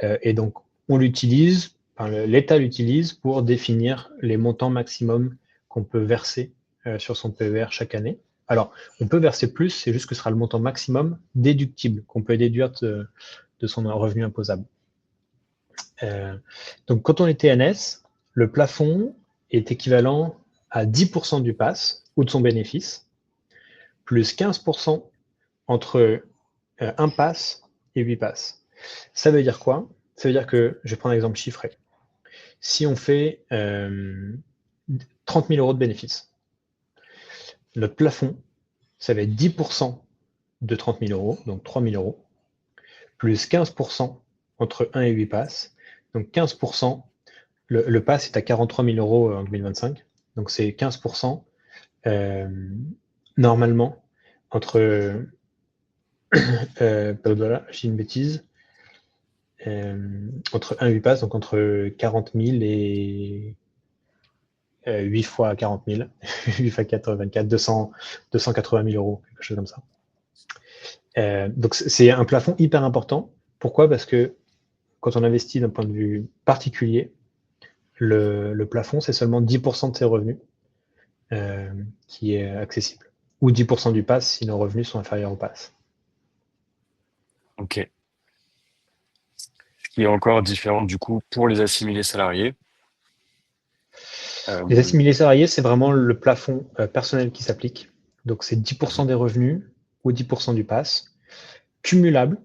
Et donc, on l'utilise, enfin, l'État l'utilise pour définir les montants maximums qu'on peut verser sur son PER chaque année. Alors, on peut verser plus, c'est juste que ce sera le montant maximum déductible qu'on peut déduire de son revenu imposable. Euh, donc, quand on est TNS, le plafond est équivalent à 10% du PASS ou de son bénéfice, plus 15% entre un PASS et 8 PASS. Ça veut dire quoi? Ça veut dire que, je vais prendre un exemple chiffré. Si on fait 30 000 € de bénéfice, notre plafond, ça va être 10% de 30 000 €, donc 3 000 €, plus 15% entre 1 et 8 passes. Donc 15%, le pass est à 43 000 € en 2025, donc c'est 15% euh, normalement entre, j'ai une bêtise, entre 1 et 8 passes, donc entre 40 000 et 8 fois 40 000, 8 fois 4, 24, 280 000 €, quelque chose comme ça. Donc c'est un plafond hyper important. Pourquoi? Parce que quand on investit d'un point de vue particulier, le plafond, c'est seulement 10% de ses revenus qui est accessible. Ou 10% du pass si nos revenus sont inférieurs au pass. Ok. Ce qui est encore différent du coup pour les assimilés salariés. Les Euh, assimilés salariés, c'est vraiment le plafond personnel qui s'applique. Donc c'est 10% mhm. des revenus ou 10% du pass, cumulable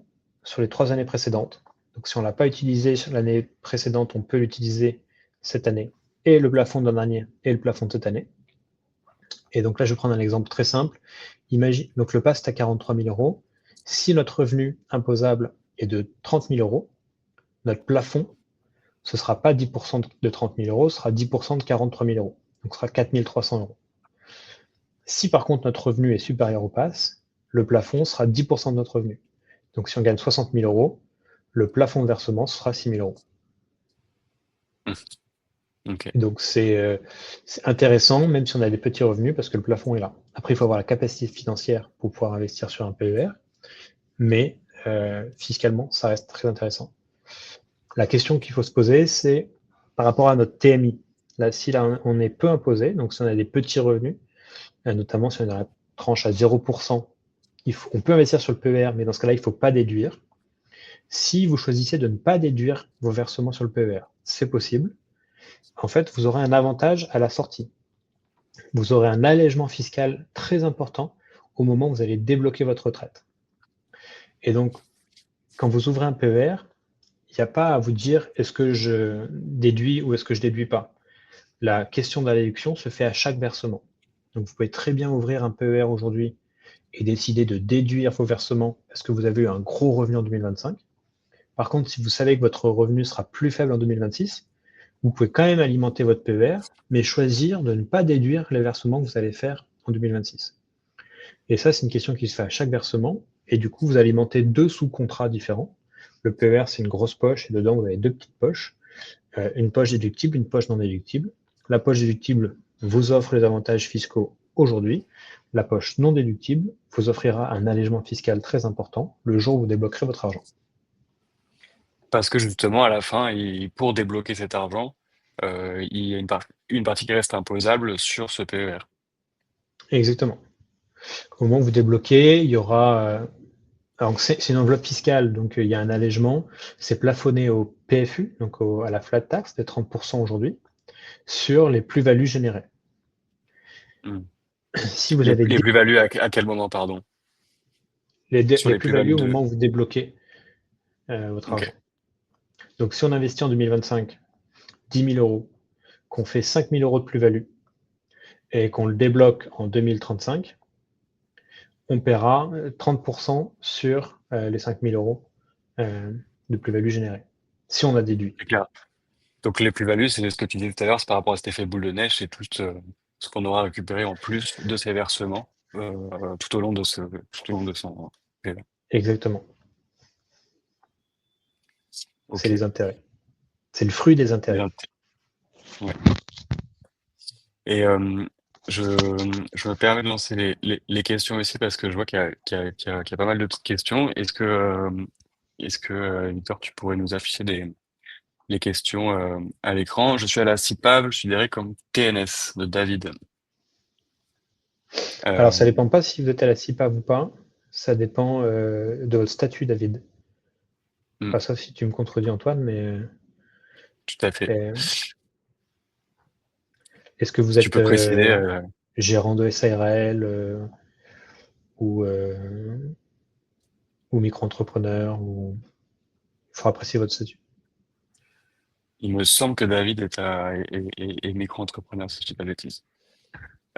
sur les 3 années précédentes. Donc si on ne l'a pas utilisé sur l'année précédente, on peut l'utiliser cette année, et le plafond d'un année et le plafond de cette année. Et donc là, je vais prendre un exemple très simple. Imagine, donc le pass est à 43 000 €. Si notre revenu imposable est de 30 000 €, notre plafond, ce ne sera pas 10% de 30 000 €, ce sera 10% de 43 000 €. Donc ce sera 4 300 €. Si par contre notre revenu est supérieur au pass, le plafond sera 10% de notre revenu. Donc si on gagne 60 000 €, le plafond de versement sera 6 000 €. Ok. Et donc c'est intéressant, même si on a des petits revenus, parce que le plafond est là. Après, il faut avoir la capacité financière pour pouvoir investir sur un PER, mais fiscalement, ça reste très intéressant. La question qu'il faut se poser, c'est par rapport à notre TMI. Là, si là, on est peu imposé, donc si on a des petits revenus, notamment si on est dans la tranche à 0%, on peut investir sur le PER, mais dans ce cas-là, il ne faut pas déduire. Si vous choisissez de ne pas déduire vos versements sur le PER, c'est possible. En fait, vous aurez un avantage à la sortie. Vous aurez un allègement fiscal très important au moment où vous allez débloquer votre retraite. Et donc, quand vous ouvrez un PER, il n'y a pas à vous dire est-ce que je déduis ou est-ce que je ne déduis pas. La question de la déduction se fait à chaque versement. Donc, vous pouvez très bien ouvrir un PER aujourd'hui et décider de déduire vos versements parce que vous avez eu un gros revenu en 2025. Par contre, si vous savez que votre revenu sera plus faible en 2026, vous pouvez quand même alimenter votre PER, mais choisir de ne pas déduire les versements que vous allez faire en 2026. Et ça, c'est une question qui se fait à chaque versement. Et du coup, vous alimentez deux sous-contrats différents. Le PER, c'est une grosse poche, et dedans, vous avez deux petites poches. Une poche déductible, une poche non déductible. La poche déductible vous offre les avantages fiscaux aujourd'hui. La poche non déductible vous offrira un allègement fiscal très important le jour où vous débloquerez votre argent. Parce que justement, à la fin, pour débloquer cet argent, il y a une partie qui reste imposable sur ce PER. Exactement. Au moment où vous débloquez, il y aura. Alors, c'est une enveloppe fiscale, donc il y a un allègement. C'est plafonné au PFU, donc à la flat tax, de 30% aujourd'hui, sur les plus-values générées. Hmm. Si vous avez Les plus-values à quel moment, pardon? Sur les les plus-values plus-values au de... moment où vous débloquez votre Ok. argent. Donc, si on investit en 2025 10 000 euros, qu'on fait 5 000 euros de plus-value et qu'on le débloque en 2035, on paiera 30% sur les 5 000 euros de plus-value générée, si on a déduit. C'est clair. Donc les plus-values, c'est ce que tu disais tout à l'heure, c'est par rapport à cet effet boule de neige, c'est tout ce qu'on aura récupéré en plus de ces versements tout au long de tout au long de son PER. Exactement. C'est Ok. les intérêts. C'est le fruit des intérêts. Bien. Ouais. Et je me permets de lancer les questions aussi parce que je vois qu'il y a pas mal de petites questions. Est-ce que Victor, tu pourrais nous afficher les questions à l'écran? Je suis à la CIPAV, je suis considéré comme TNS de David. Alors, ça ne Euh, dépend pas si vous êtes à la CIPAV ou pas. Ça dépend de votre statut, David. hmm, Pas sauf si tu me contredis, Antoine, mais tout à fait. euh, est-ce que vous Si tu êtes peux préciser, gérant de SARL ou ou micro-entrepreneur ou il faut apprécier votre statut. il me semble que David est micro-entrepreneur, si je dis pas de bêtises.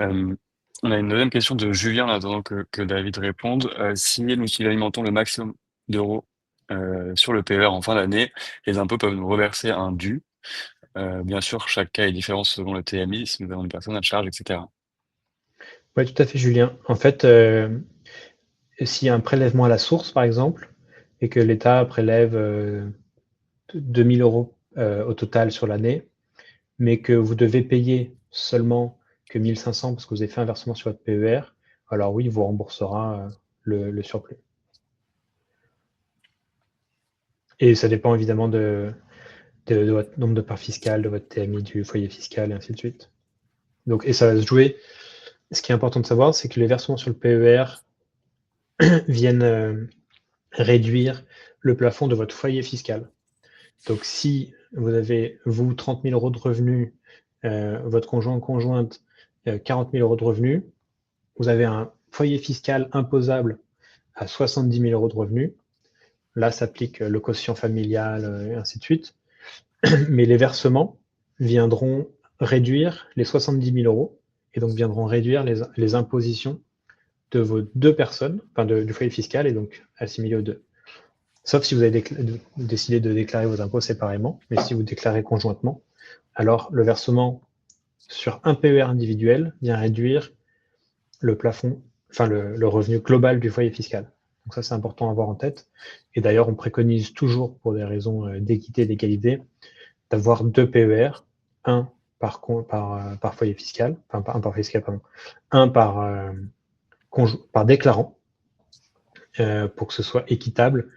Euh, on a une deuxième question de Julien, en attendant que David réponde. Si nous alimentons le maximum d'euros sur le PER en fin d'année, les impôts peuvent nous reverser un dû. Bien sûr, chaque cas est différent selon le TMI, si nous avons une personne à charge, etc. Oui, tout à fait, Julien. En fait, s'il y a un prélèvement à la source, par exemple, et que l'État prélève 2 000 euros au total sur l'année, mais que vous devez payer seulement que 1 500 parce que vous avez fait un versement sur votre PER, alors oui, il vous remboursera le surplus. Et ça dépend évidemment de votre nombre de parts fiscales, de votre TMI, du foyer fiscal, et ainsi de suite. Donc, et ça va se jouer. Ce qui est important de savoir, c'est que les versements sur le PER viennent réduire le plafond de votre foyer fiscal. Donc, si vous avez, vous, 30 000 euros de revenus, votre conjointe, 40 000 euros de revenus, vous avez un foyer fiscal imposable à 70 000 euros de revenus. Là, s'applique le quotient familial, et ainsi de suite. Mais les versements viendront réduire les 70 000 euros et donc viendront réduire les impositions de vos deux personnes, enfin du foyer fiscal et donc assimilé aux deux. Sauf si vous avez décidé de déclarer vos impôts séparément, mais si vous déclarez conjointement, alors le versement sur un PER individuel vient réduire le plafond, enfin le revenu global du foyer fiscal. Donc ça, c'est important à avoir en tête. Et d'ailleurs, on préconise toujours, pour des raisons d'équité et d'égalité, d'avoir deux PER, un par foyer fiscal, enfin un par foyer fiscal, pardon, un par déclarant, pour que ce soit équitable,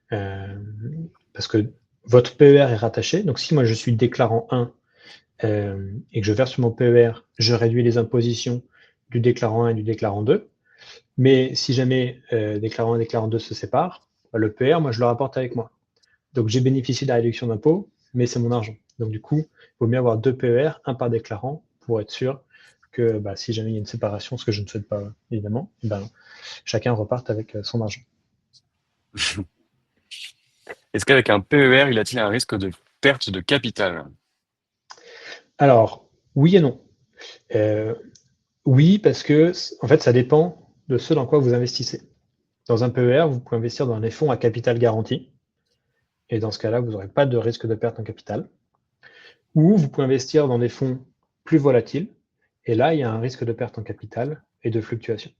parce que votre PER est rattaché. Donc si moi je suis déclarant 1 et que je verse sur mon PER, je réduis les impositions du déclarant 1 et du déclarant 2. Mais si jamais déclarant 1 et déclarant 2 se séparent, le PER, moi je le rapporte avec moi. Donc j'ai bénéficié de la réduction d'impôt, mais c'est mon argent. Donc du coup, il vaut mieux avoir 2 PER, un par déclarant, pour être sûr que si jamais il y a une séparation, ce que je ne souhaite pas évidemment, chacun reparte avec son argent. Est-ce qu'avec un PER, il a-t-il un risque de perte de capital? Alors, oui et non. Euh, oui, parce que en fait, ça dépend de ce dans quoi vous investissez. Dans un PER, vous pouvez investir dans des fonds à capital garanti, et dans ce cas-là, vous n'aurez pas de risque de perte en capital. Ou vous pouvez investir dans des fonds plus volatiles, et là, il y a un risque de perte en capital et de fluctuation.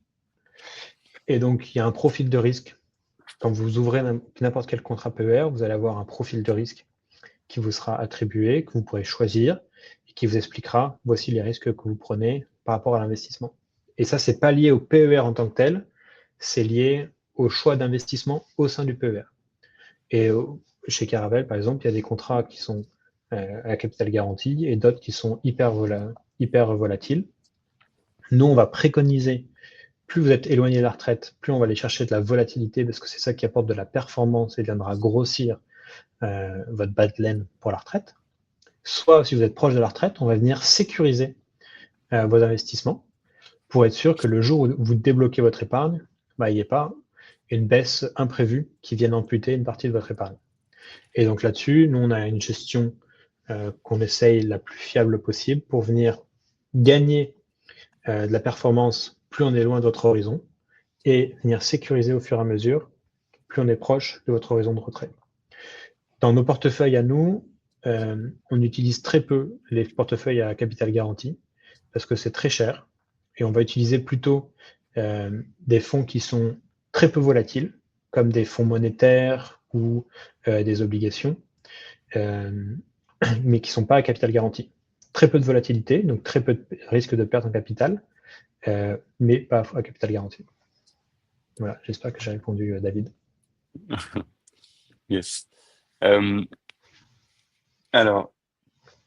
Et donc, il y a un profil de risque. Quand vous ouvrez n'importe quel contrat PER, vous allez avoir un profil de risque qui vous sera attribué, que vous pourrez choisir, et qui vous expliquera, voici les risques que vous prenez par rapport à l'investissement. Et ça, c'est pas lié au PER en tant que tel, c'est lié au choix d'investissement au sein du PER. Et chez Caravel, par exemple, il y a des contrats qui sont à capital garanti et d'autres qui sont hyper volatiles. Nous, on va préconiser, plus vous êtes éloigné de la retraite, plus on va aller chercher de la volatilité parce que c'est ça qui apporte de la performance et viendra grossir votre bas de laine pour la retraite. Soit, si vous êtes proche de la retraite, on va venir sécuriser vos investissements pour être sûr que le jour où vous débloquez votre épargne, il n'y ait pas une baisse imprévue qui vienne amputer une partie de votre épargne. Et donc là-dessus, nous, on a une gestion qu'on essaye la plus fiable possible pour venir gagner de la performance plus on est loin de votre horizon et venir sécuriser au fur et à mesure plus on est proche de votre horizon de retrait. Dans nos portefeuilles à nous, on utilise très peu les portefeuilles à capital garanti parce que c'est très cher et on va utiliser plutôt des fonds qui sont très peu volatiles, comme des fonds monétaires ou des obligations, mais qui ne sont pas à capital garanti. Très peu de volatilité, donc très peu de risque de perte en capital, mais pas à capital garanti. Voilà, j'espère que j'ai répondu, David. Yes. Alors,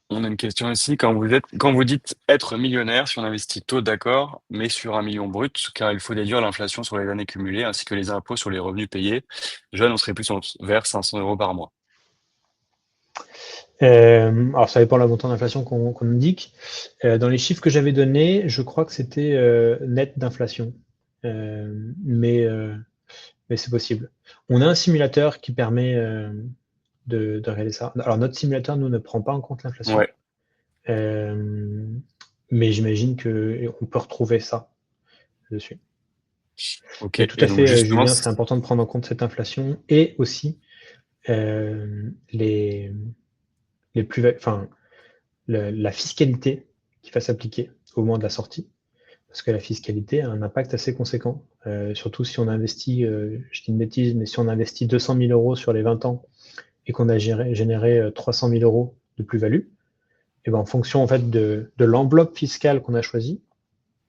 on a une question ici. Quand vous dites être millionnaire, si on investit tôt, d'accord, mais sur 1 million brut, car il faut déduire l'inflation sur les années cumulées ainsi que les impôts sur les revenus payés. Jeune, on serait plus vers 500 euros par mois. Alors, ça dépend de la montant d'inflation qu'on indique. Dans les chiffres que j'avais donnés, je crois que c'était net d'inflation. Mais c'est possible. On a un simulateur qui permet de réaliser ça. Alors, notre simulateur, nous, ne prend pas en compte l'inflation. Ouais, Mais j'imagine qu'on peut retrouver ça dessus. ok. Mais tout Et à donc, fait, justement, Julien, c'est important de prendre en compte cette inflation et aussi les la fiscalité qui va s'appliquer au moment de la sortie, parce que la fiscalité a un impact assez conséquent, surtout si on investit, je dis une bêtise, mais si on investit 200 000 euros sur les 20 ans et qu'on a généré 300 000 euros de plus-value, et en fonction en fait de l'enveloppe fiscale qu'on a choisie,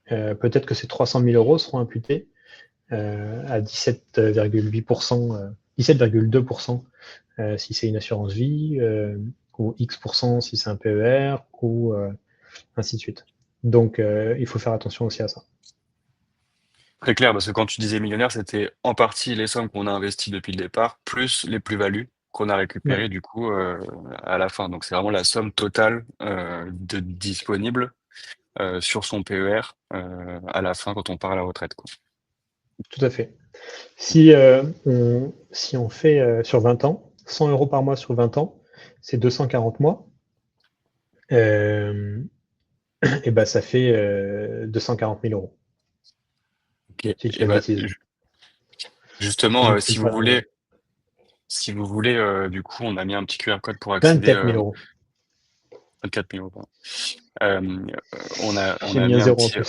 peut-être que ces 300 000 euros seront imputés à 17,8%, 17,2% si c'est une assurance vie, ou X% si c'est un PER, ou ainsi de suite. Donc, il faut faire attention aussi à ça. très clair, parce que quand tu disais millionnaire, c'était en partie les sommes qu'on a investies depuis le départ, plus les plus-values qu'on a Ouais, récupérées du coup à la fin. Donc c'est vraiment la somme totale de disponible sur son PER à la fin quand on part à la retraite, quoi. tout à fait. Si on fait sur 20 ans, 100 euros par mois sur 20 ans, c'est 240 mois. Euh, et ben, ça fait 240 000 euros, Ok. si je dis Et pas de ben bêtises. Si justement, je me trompe pas. si vous voulez, du coup, on a mis un petit QR code pour accéder 24 000 euros. 24 000 euros. Pardon. On J'ai a mis un mis un zéro en petit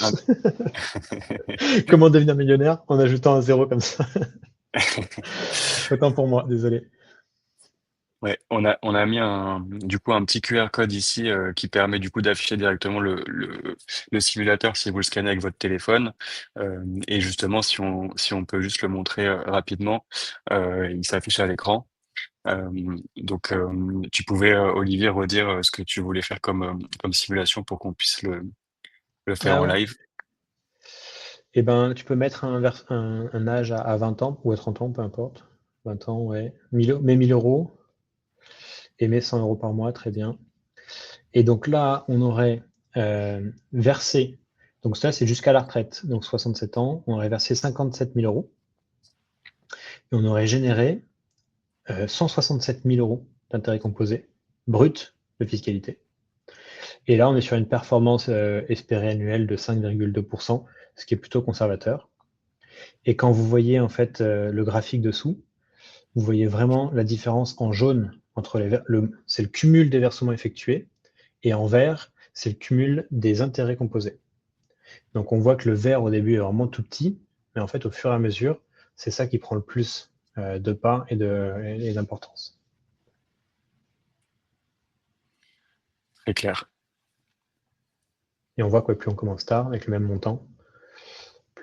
plus. Comment devenir millionnaire en ajoutant un zéro comme ça? Autant pour moi, désolé. Ouais, on a mis du coup un petit QR code ici qui permet du coup d'afficher directement le simulateur si vous le scannez avec votre téléphone. Et justement, si on peut juste le montrer rapidement, il s'affiche à l'écran. Euh, donc, tu pouvais, Olivier, redire ce que tu voulais faire comme simulation pour qu'on puisse le faire Ah en ouais. live. Eh ben, tu peux mettre un âge à 20 ans ou à 30 ans, peu importe. 20 ans, ouais. 1000 euros et mets 100 euros par mois, très bien. Et donc là, on aurait versé, donc ça c'est jusqu'à la retraite, donc 67 ans, on aurait versé 57 000 euros et on aurait généré 167 000 euros d'intérêt composé brut de fiscalité. Et là, on est sur une performance espérée annuelle de 5,2%, ce qui est plutôt conservateur. Et quand vous voyez en fait le graphique dessous, vous voyez vraiment la différence en jaune entre c'est le cumul des versements effectués et en vert, c'est le cumul des intérêts composés. Donc on voit que le vert au début est vraiment tout petit, mais en fait au fur et à mesure, c'est ça qui prend le plus de pas et d'importance. Très clair. Et on voit que plus on commence tard, avec le même montant,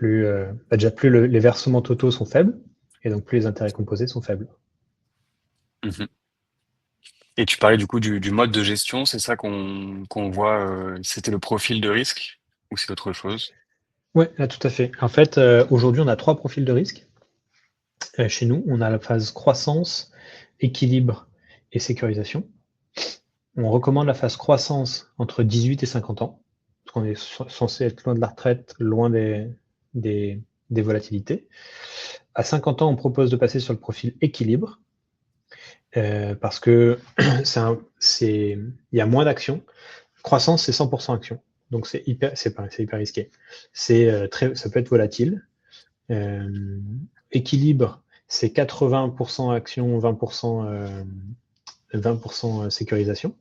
déjà plus les versements totaux sont faibles, et donc plus les intérêts composés sont faibles. Mhm. Et tu parlais du coup du mode de gestion, c'est ça qu'on voit, c'était le profil de risque ou c'est autre chose? Oui, tout à fait. En fait, aujourd'hui, on a trois profils de risque. Chez nous, on a la phase croissance, équilibre et sécurisation. On recommande la phase croissance entre 18 et 50 ans, parce qu'on est censé être loin de la retraite, loin des, des volatilités. À 50 ans, on propose de passer sur le profil équilibre, parce que il y a moins d'actions. Croissance, c'est 100% action. Donc c'est hyper risqué. Ça peut être volatile. Euh, Équilibre, c'est 80% action, 20% sécurisation.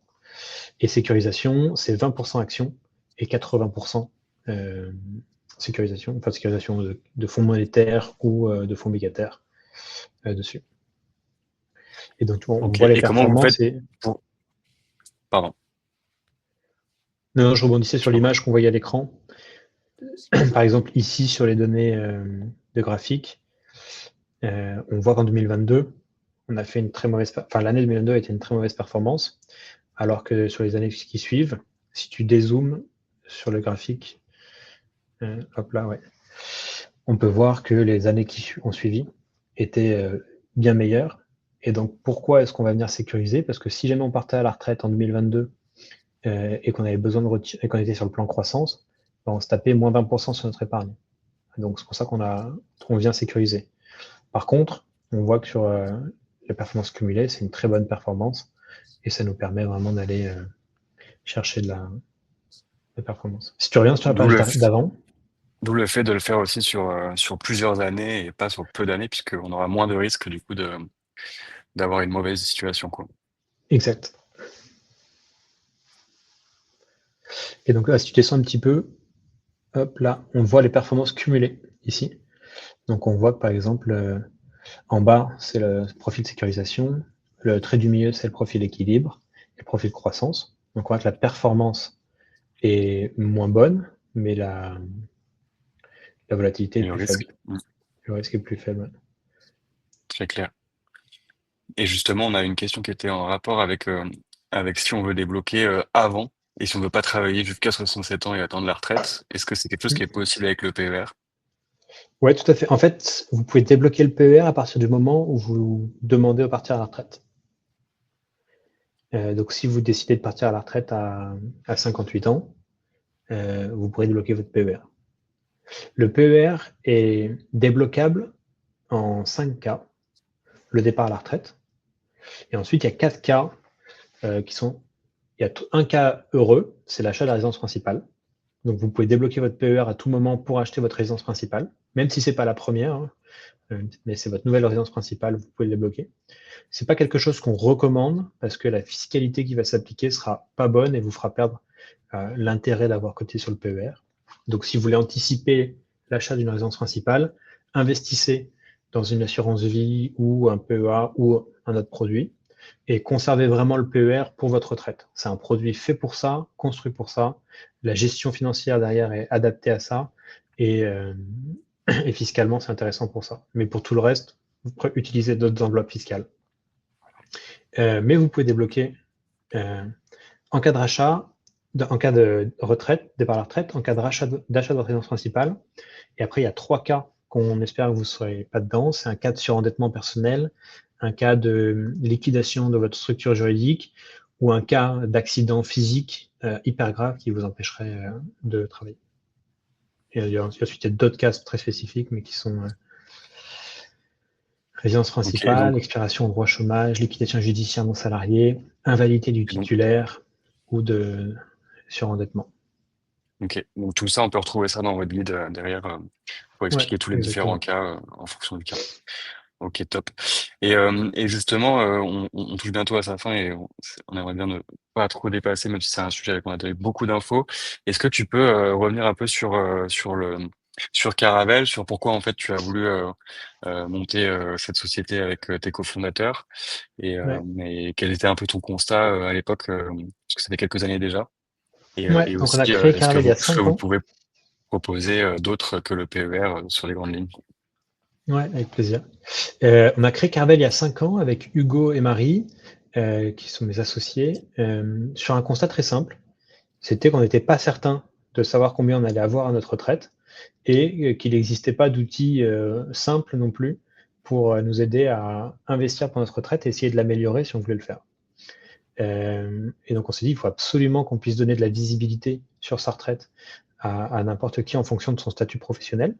Et sécurisation, c'est 20% action et 80% euh, sécurisation, enfin sécurisation de fonds monétaires ou de fonds obligataires dessus. Et donc on Ok. voit les Et comment vous faites performances et pour... Pardon. non, je rebondissais Je sur t'en prie. l'image qu'on voyait à l'écran. Par exemple, ici sur les données de graphique, on voit qu'en 2022, on a fait une très mauvaise, enfin l'année 2022 a été une très mauvaise performance, alors que sur les années qui suivent, si tu dézoomes sur le graphique, hop là, ouais, on peut voir que les années qui ont suivi étaient bien meilleures. Et donc, pourquoi est-ce qu'on va venir sécuriser? Parce que si jamais on partait à la retraite en 2022 et qu'on avait besoin de retirer, et qu'on était sur le plan croissance, ben, on se tapait moins 20% sur notre épargne. Donc, c'est pour ça qu'on vient sécuriser. Par contre, on voit que sur la performance cumulée, c'est une très bonne performance et ça nous permet vraiment d'aller chercher de la performance. Si tu reviens sur la D'où page le, d'avant, d'où le fait de le faire aussi sur plusieurs années et pas sur peu d'années, puisqu'on aura moins de risques du coup d'avoir une mauvaise situation, quoi. exact. Et donc là, si tu descends un petit peu, hop là, on voit les performances cumulées ici. Donc on voit que par exemple, en bas, c'est le profil de sécurisation, le trait du milieu, c'est le profil équilibre, et le profil de croissance. Donc on voit que la performance est moins bonne, mais la volatilité est Et le plus risque, faible. Le risque est plus faible. très clair. Et justement, on a une question qui était en rapport avec si on veut débloquer avant et si on veut pas travailler jusqu'à 67 ans et attendre la retraite. Est-ce que c'est quelque chose qui est possible avec le PER? Ouais, tout à fait. En fait, vous pouvez débloquer le PER à partir du moment où vous demandez de partir à la retraite. Donc, si vous décidez de partir à la retraite à 58 ans, vous pourrez débloquer votre PER. Le PER est débloquable en 5 cas. Le départ à la retraite. Et ensuite, il y a 4 cas qui sont... Il y a un cas heureux, c'est l'achat de la résidence principale. Donc, vous pouvez débloquer votre PER à tout moment pour acheter votre résidence principale, même si ce n'est pas la première, hein, mais c'est votre nouvelle résidence principale, vous pouvez le débloquer. C'est pas quelque chose qu'on recommande parce que la fiscalité qui va s'appliquer sera pas bonne et vous fera perdre l'intérêt d'avoir coté sur le PER. Donc, si vous voulez anticiper l'achat d'une résidence principale, investissez dans une assurance vie ou un PEA ou un autre produit. et conservez vraiment le PER pour votre retraite. C'est un produit fait pour ça, construit pour ça. La gestion financière derrière est adaptée à ça et, euh, et fiscalement, c'est intéressant pour ça. Mais pour tout le reste, vous pouvez utiliser d'autres enveloppes fiscales. Mais vous pouvez débloquer euh, en cas de rachat, en cas de retraite, départ à la retraite, en cas d'achat de résidence principale. Et après, il y a 3 cas qu'on espère que vous ne serez pas dedans. C'est un cas de surendettement personnel, un cas de liquidation de votre structure juridique ou un cas d'accident physique hyper grave qui vous empêcherait de travailler. Et il y a ensuite d'autres cas très spécifiques, mais qui sont résidence Ok, donc, principale, expiration au droit chômage, liquidation judiciaire non salariée, invalidité du donc, titulaire ou de surendettement. ok. Donc tout ça, on peut retrouver ça dans votre guide derrière pour Ouais, expliquer tous les différents exactement. cas en fonction du cas. Ok, top. Et justement, on touche bientôt à sa fin et on aimerait bien ne pas trop dépasser, même si c'est un sujet avec on a donné beaucoup d'infos. Est-ce que tu peux revenir un peu sur Caravelle, sur pourquoi en fait tu as voulu monter cette société avec tes cofondateurs Ouais. et quel était un peu ton constat à l'époque, parce que ça fait quelques années déjà. Ouais, Et donc on aussi, a créé Caravelle il y a est-ce que 5 vous ans. pouvez proposer d'autres que le PER sur les grandes lignes? Ouais, avec plaisir. On a créé Caravelle il y a 5 ans avec Hugo et Marie, qui sont mes associés, sur un constat très simple. C'était qu'on n'était pas certain de savoir combien on allait avoir à notre retraite et qu'il n'existait pas d'outils simples non plus pour nous aider à investir pour notre retraite et essayer de l'améliorer si on voulait le faire. Et donc on s'est dit, il faut absolument qu'on puisse donner de la visibilité sur sa retraite à n'importe qui en fonction de son statut professionnel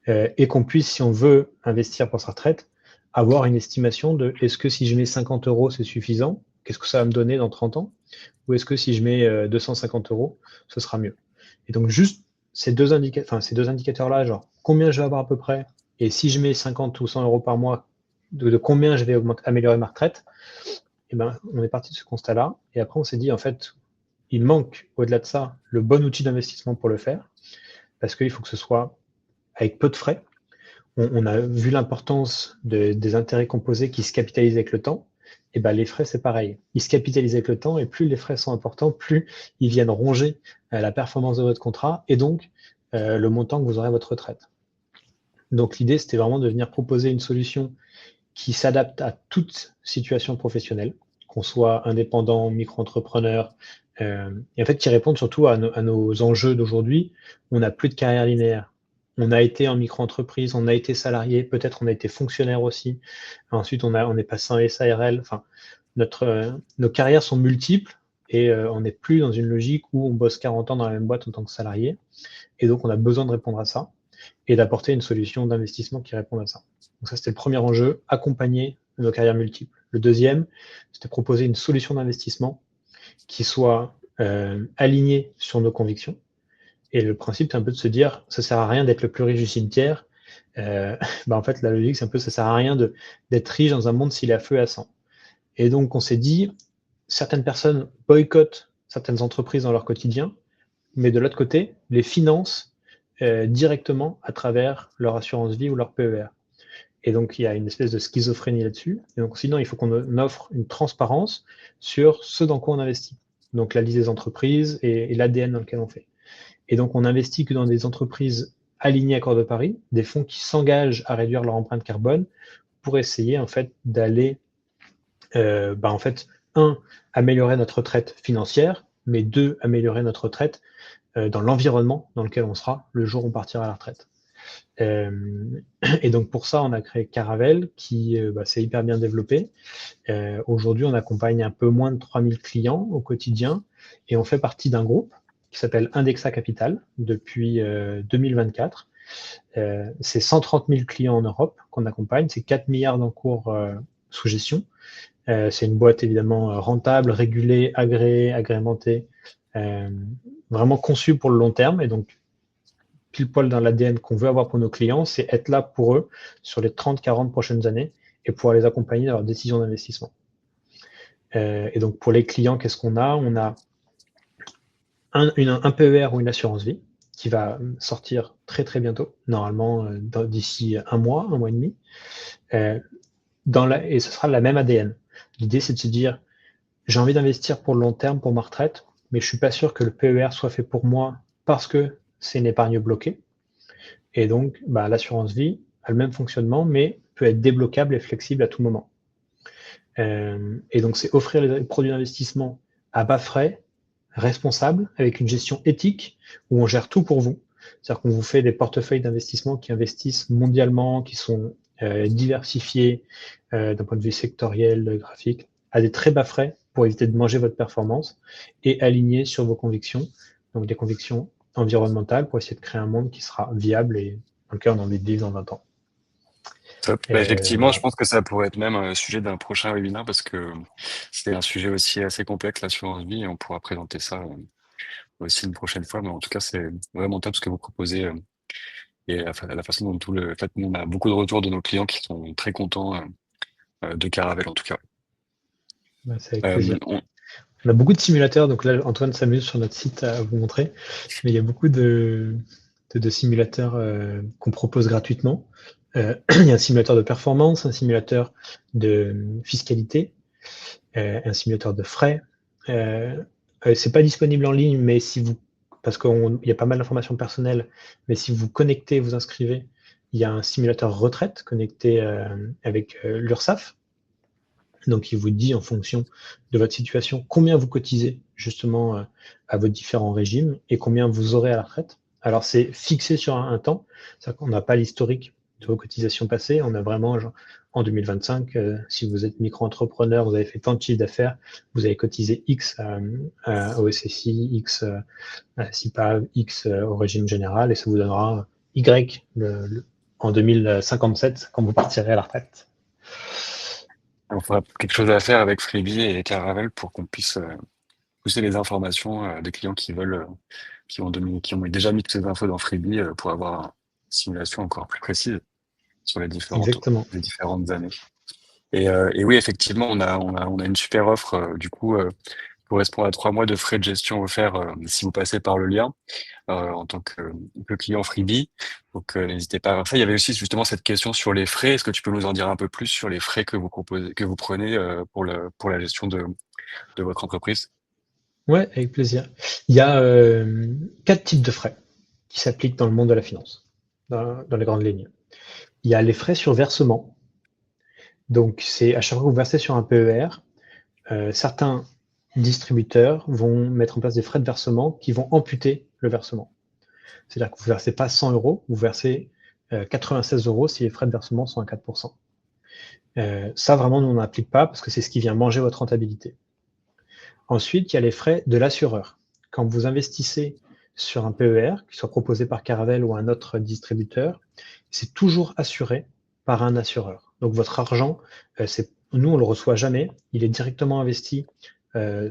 et qu'on puisse, si on veut investir pour sa retraite, avoir une estimation de est-ce que si je mets 50 euros, c'est suffisant? Qu'est-ce que ça va me donner dans 30 ans? Ou est-ce que si je mets 250 euros, ce sera mieux? Et donc, juste ces deux indicateurs-là, genre combien je vais avoir à peu près, et si je mets 50 ou 100 euros par mois, de combien je vais améliorer ma retraite, et ben, on est parti de ce constat-là. Et après, on s'est dit, en fait, il manque, au-delà de ça, le bon outil d'investissement pour le faire, parce qu'il faut que ce soit avec peu de frais. On a vu l'importance des intérêts composés qui se capitalisent avec le temps. Et ben, les frais, c'est pareil. Ils se capitalisent avec le temps et plus les frais sont importants, plus ils viennent ronger la performance de votre contrat et donc le montant que vous aurez à votre retraite. Donc l'idée, c'était vraiment de venir proposer une solution qui s'adapte à toute situation professionnelle, qu'on soit indépendant, micro-entrepreneur, et en fait qui répondent surtout à nos enjeux d'aujourd'hui. On n'a plus de carrière linéaire. On a été en micro-entreprise, on a été salarié, peut-être on a été fonctionnaire aussi. Ensuite, on est passé en SARL. Enfin, nos carrières sont multiples et on n'est plus dans une logique où on bosse 40 ans dans la même boîte en tant que salarié. Et donc, on a besoin de répondre à ça et d'apporter une solution d'investissement qui réponde à ça. Donc ça, c'était le premier enjeu, accompagner nos carrières multiples. Le deuxième, c'était proposer une solution d'investissement qui soit alignée sur nos convictions. Et le principe, c'est un peu de se dire, ça sert à rien d'être le plus riche du cimetière. En fait, la logique, c'est un peu, ça sert à rien d'être riche dans un monde s'il est à feu et à sang. Et donc, on s'est dit, certaines personnes boycottent certaines entreprises dans leur quotidien, mais de l'autre côté, les financent directement à travers leur assurance vie ou leur PER. Et donc, il y a une espèce de schizophrénie là-dessus. Et donc, sinon, il faut qu'on offre une transparence sur ce dans quoi on investit. Donc, la liste des entreprises et l'ADN dans lequel on fait. Et donc, on investit que dans des entreprises alignées à Accord de Paris, des fonds qui s'engagent à réduire leur empreinte carbone pour essayer, en fait, d'aller, en fait, un, améliorer notre retraite financière, mais deux, améliorer notre retraite dans l'environnement dans lequel on sera le jour où on partira à la retraite. Et donc pour ça, on a créé Caravelle qui s'est hyper bien développé. Aujourd'hui, on accompagne un peu moins de 3000 clients au quotidien et on fait partie d'un groupe qui s'appelle Indexa Capital depuis 2024. C'est 130 000 clients en Europe qu'on accompagne, c'est 4 milliards d'encours sous gestion. C'est une boîte évidemment rentable, régulée, agréée, agrémentée, euh, vraiment conçue pour le long terme et donc pile poil dans l'ADN qu'on veut avoir pour nos clients, c'est être là pour eux sur les 30-40 prochaines années et pouvoir les accompagner dans leurs décisions d'investissement. Et donc pour les clients, qu'est-ce qu'on a? On a un PER ou une assurance vie qui va sortir très très bientôt, normalement d'ici un mois et demi, et ce sera la même ADN. L'idée, c'est de se dire, j'ai envie d'investir pour le long terme, pour ma retraite, mais je suis pas sûr que le PER soit fait pour moi parce que c'est une épargne bloquée. Et donc, bah, l'assurance vie a le même fonctionnement, mais peut être débloquable et flexible à tout moment. Et donc, c'est offrir les produits d'investissement à bas frais, responsables, avec une gestion éthique, où on gère tout pour vous. C'est-à-dire qu'on vous fait des portefeuilles d'investissement qui investissent mondialement, qui sont diversifiés d'un point de vue sectoriel, graphique, à des très bas frais pour éviter de manger votre performance et alignés sur vos convictions, donc des convictions environnementales pour essayer de créer un monde qui sera viable et dans lequel on a envie de vivre dans 20 ans. Top. Bah, effectivement, je Voilà. pense que ça pourrait être même sujet d'un prochain webinaire parce que c'est un sujet aussi assez complexe, l'assurance vie, et on pourra présenter ça aussi une prochaine fois. Mais en tout cas, c'est vraiment top ce que vous proposez et la façon dont en fait, nous, on a beaucoup de retours de nos clients qui sont très contents de Caravelle, en tout cas. Bah, c'est avec Euh, plaisir. on- On a beaucoup de simulateurs, donc là, Antoine s'amuse sur notre site à vous montrer, mais il y a beaucoup de simulateurs qu'on propose gratuitement. Il y a un simulateur de performance, un simulateur de fiscalité, un simulateur de frais. Euh, c'est pas disponible en ligne, mais si vous, parce qu'il y a pas mal d'informations personnelles, mais si vous connectez, vous inscrivez, il y a un simulateur retraite connecté avec l'URSSAF. Donc, il vous dit en fonction de votre situation combien vous cotisez justement à vos différents régimes et combien vous aurez à la retraite. Alors, c'est fixé sur un temps, c'est-à-dire qu'on n'a pas l'historique de vos cotisations passées. On a vraiment, genre, en 2025, si vous êtes micro-entrepreneur, vous avez fait tant de chiffre d'affaires, vous avez cotisé X au SSI, X à CIPAV, X au régime général, et ça vous donnera Y en 2057 quand vous partirez à la retraite. on fera quelque chose à faire avec Freebie et Caravelle pour qu'on puisse pousser les informations des clients qui veulent, qui ont déjà mis toutes ces infos dans Freebie pour avoir une simulation encore plus précise sur Exactement. les différentes années. Et oui, effectivement, on a une super offre du coup correspond à 3 mois de frais de gestion offerts si vous passez par le lien en tant que client Freebie. Donc n'hésitez pas à faire ça. Il y avait aussi justement cette question sur les frais. Est-ce que tu peux nous en dire un peu plus sur les frais que vous proposez, que vous prenez pour la gestion de votre entreprise? Ouais, avec plaisir. Il y a 4 types de frais qui s'appliquent dans le monde de la finance, dans les grandes lignes. Il y a les frais sur versement. Donc, c'est à chaque fois que vous versez sur un PER, certains distributeurs vont mettre en place des frais de versement qui vont amputer le versement. C'est-à-dire que vous ne versez pas 100 euros, vous versez 96 euros si les frais de versement sont à 4%. Ça, vraiment, nous, on n'applique pas parce que c'est ce qui vient manger votre rentabilité. Ensuite, il y a les frais de l'assureur. Quand vous investissez sur un PER, qui soit proposé par Caravelle ou un autre distributeur, c'est toujours assuré par un assureur. Donc votre argent, nous, on ne le reçoit jamais. Il est directement investi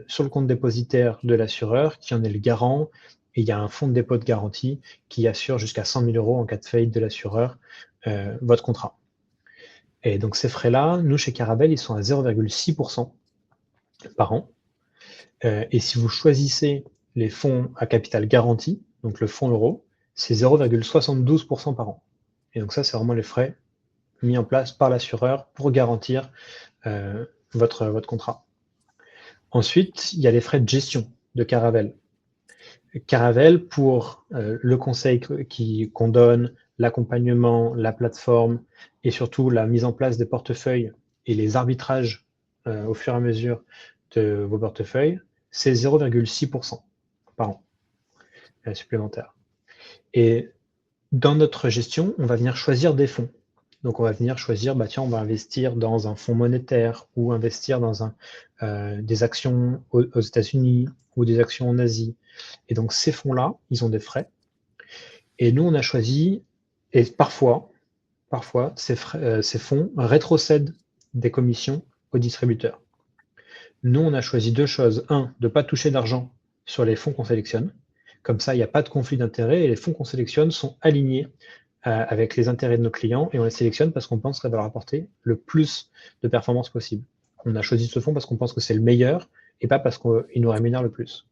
sur le compte dépositaire de l'assureur, qui en est le garant. Et il y a un fonds de dépôt de garantie qui assure jusqu'à 100 000 euros en cas de faillite de l'assureur votre contrat. Et donc ces frais-là, nous, chez Caravelle, ils sont à 0,6% par an. Et si vous choisissez les fonds à capital garanti, donc le fonds euro, c'est 0,72% par an. Et donc ça, c'est vraiment les frais mis en place par l'assureur pour garantir votre contrat. Ensuite, il y a les frais de gestion de Caravelle. Caravelle, pour le conseil qu'on donne, l'accompagnement, la plateforme et surtout la mise en place des portefeuilles et les arbitrages au fur et à mesure de vos portefeuilles, c'est 0,6% par an supplémentaire. Et dans notre gestion, on va venir choisir des fonds. Donc, on va venir choisir, bah, tiens, on va investir dans un fonds monétaire ou investir dans des actions aux États-Unis ou des actions en Asie. Et donc, ces fonds-là, ils ont des frais. Et nous, on a choisi, et parfois ces fonds rétrocèdent des commissions aux distributeurs. Nous, on a choisi deux choses. Un, de ne pas toucher d'argent sur les fonds qu'on sélectionne. Comme ça, il n'y a pas de conflit d'intérêts et les fonds qu'on sélectionne sont alignés avec les intérêts de nos clients et on les sélectionne parce qu'on pense que ça va leur apporter le plus de performance possible. On a choisi ce fonds parce qu'on pense que c'est le meilleur et pas parce qu'il nous rémunère le plus.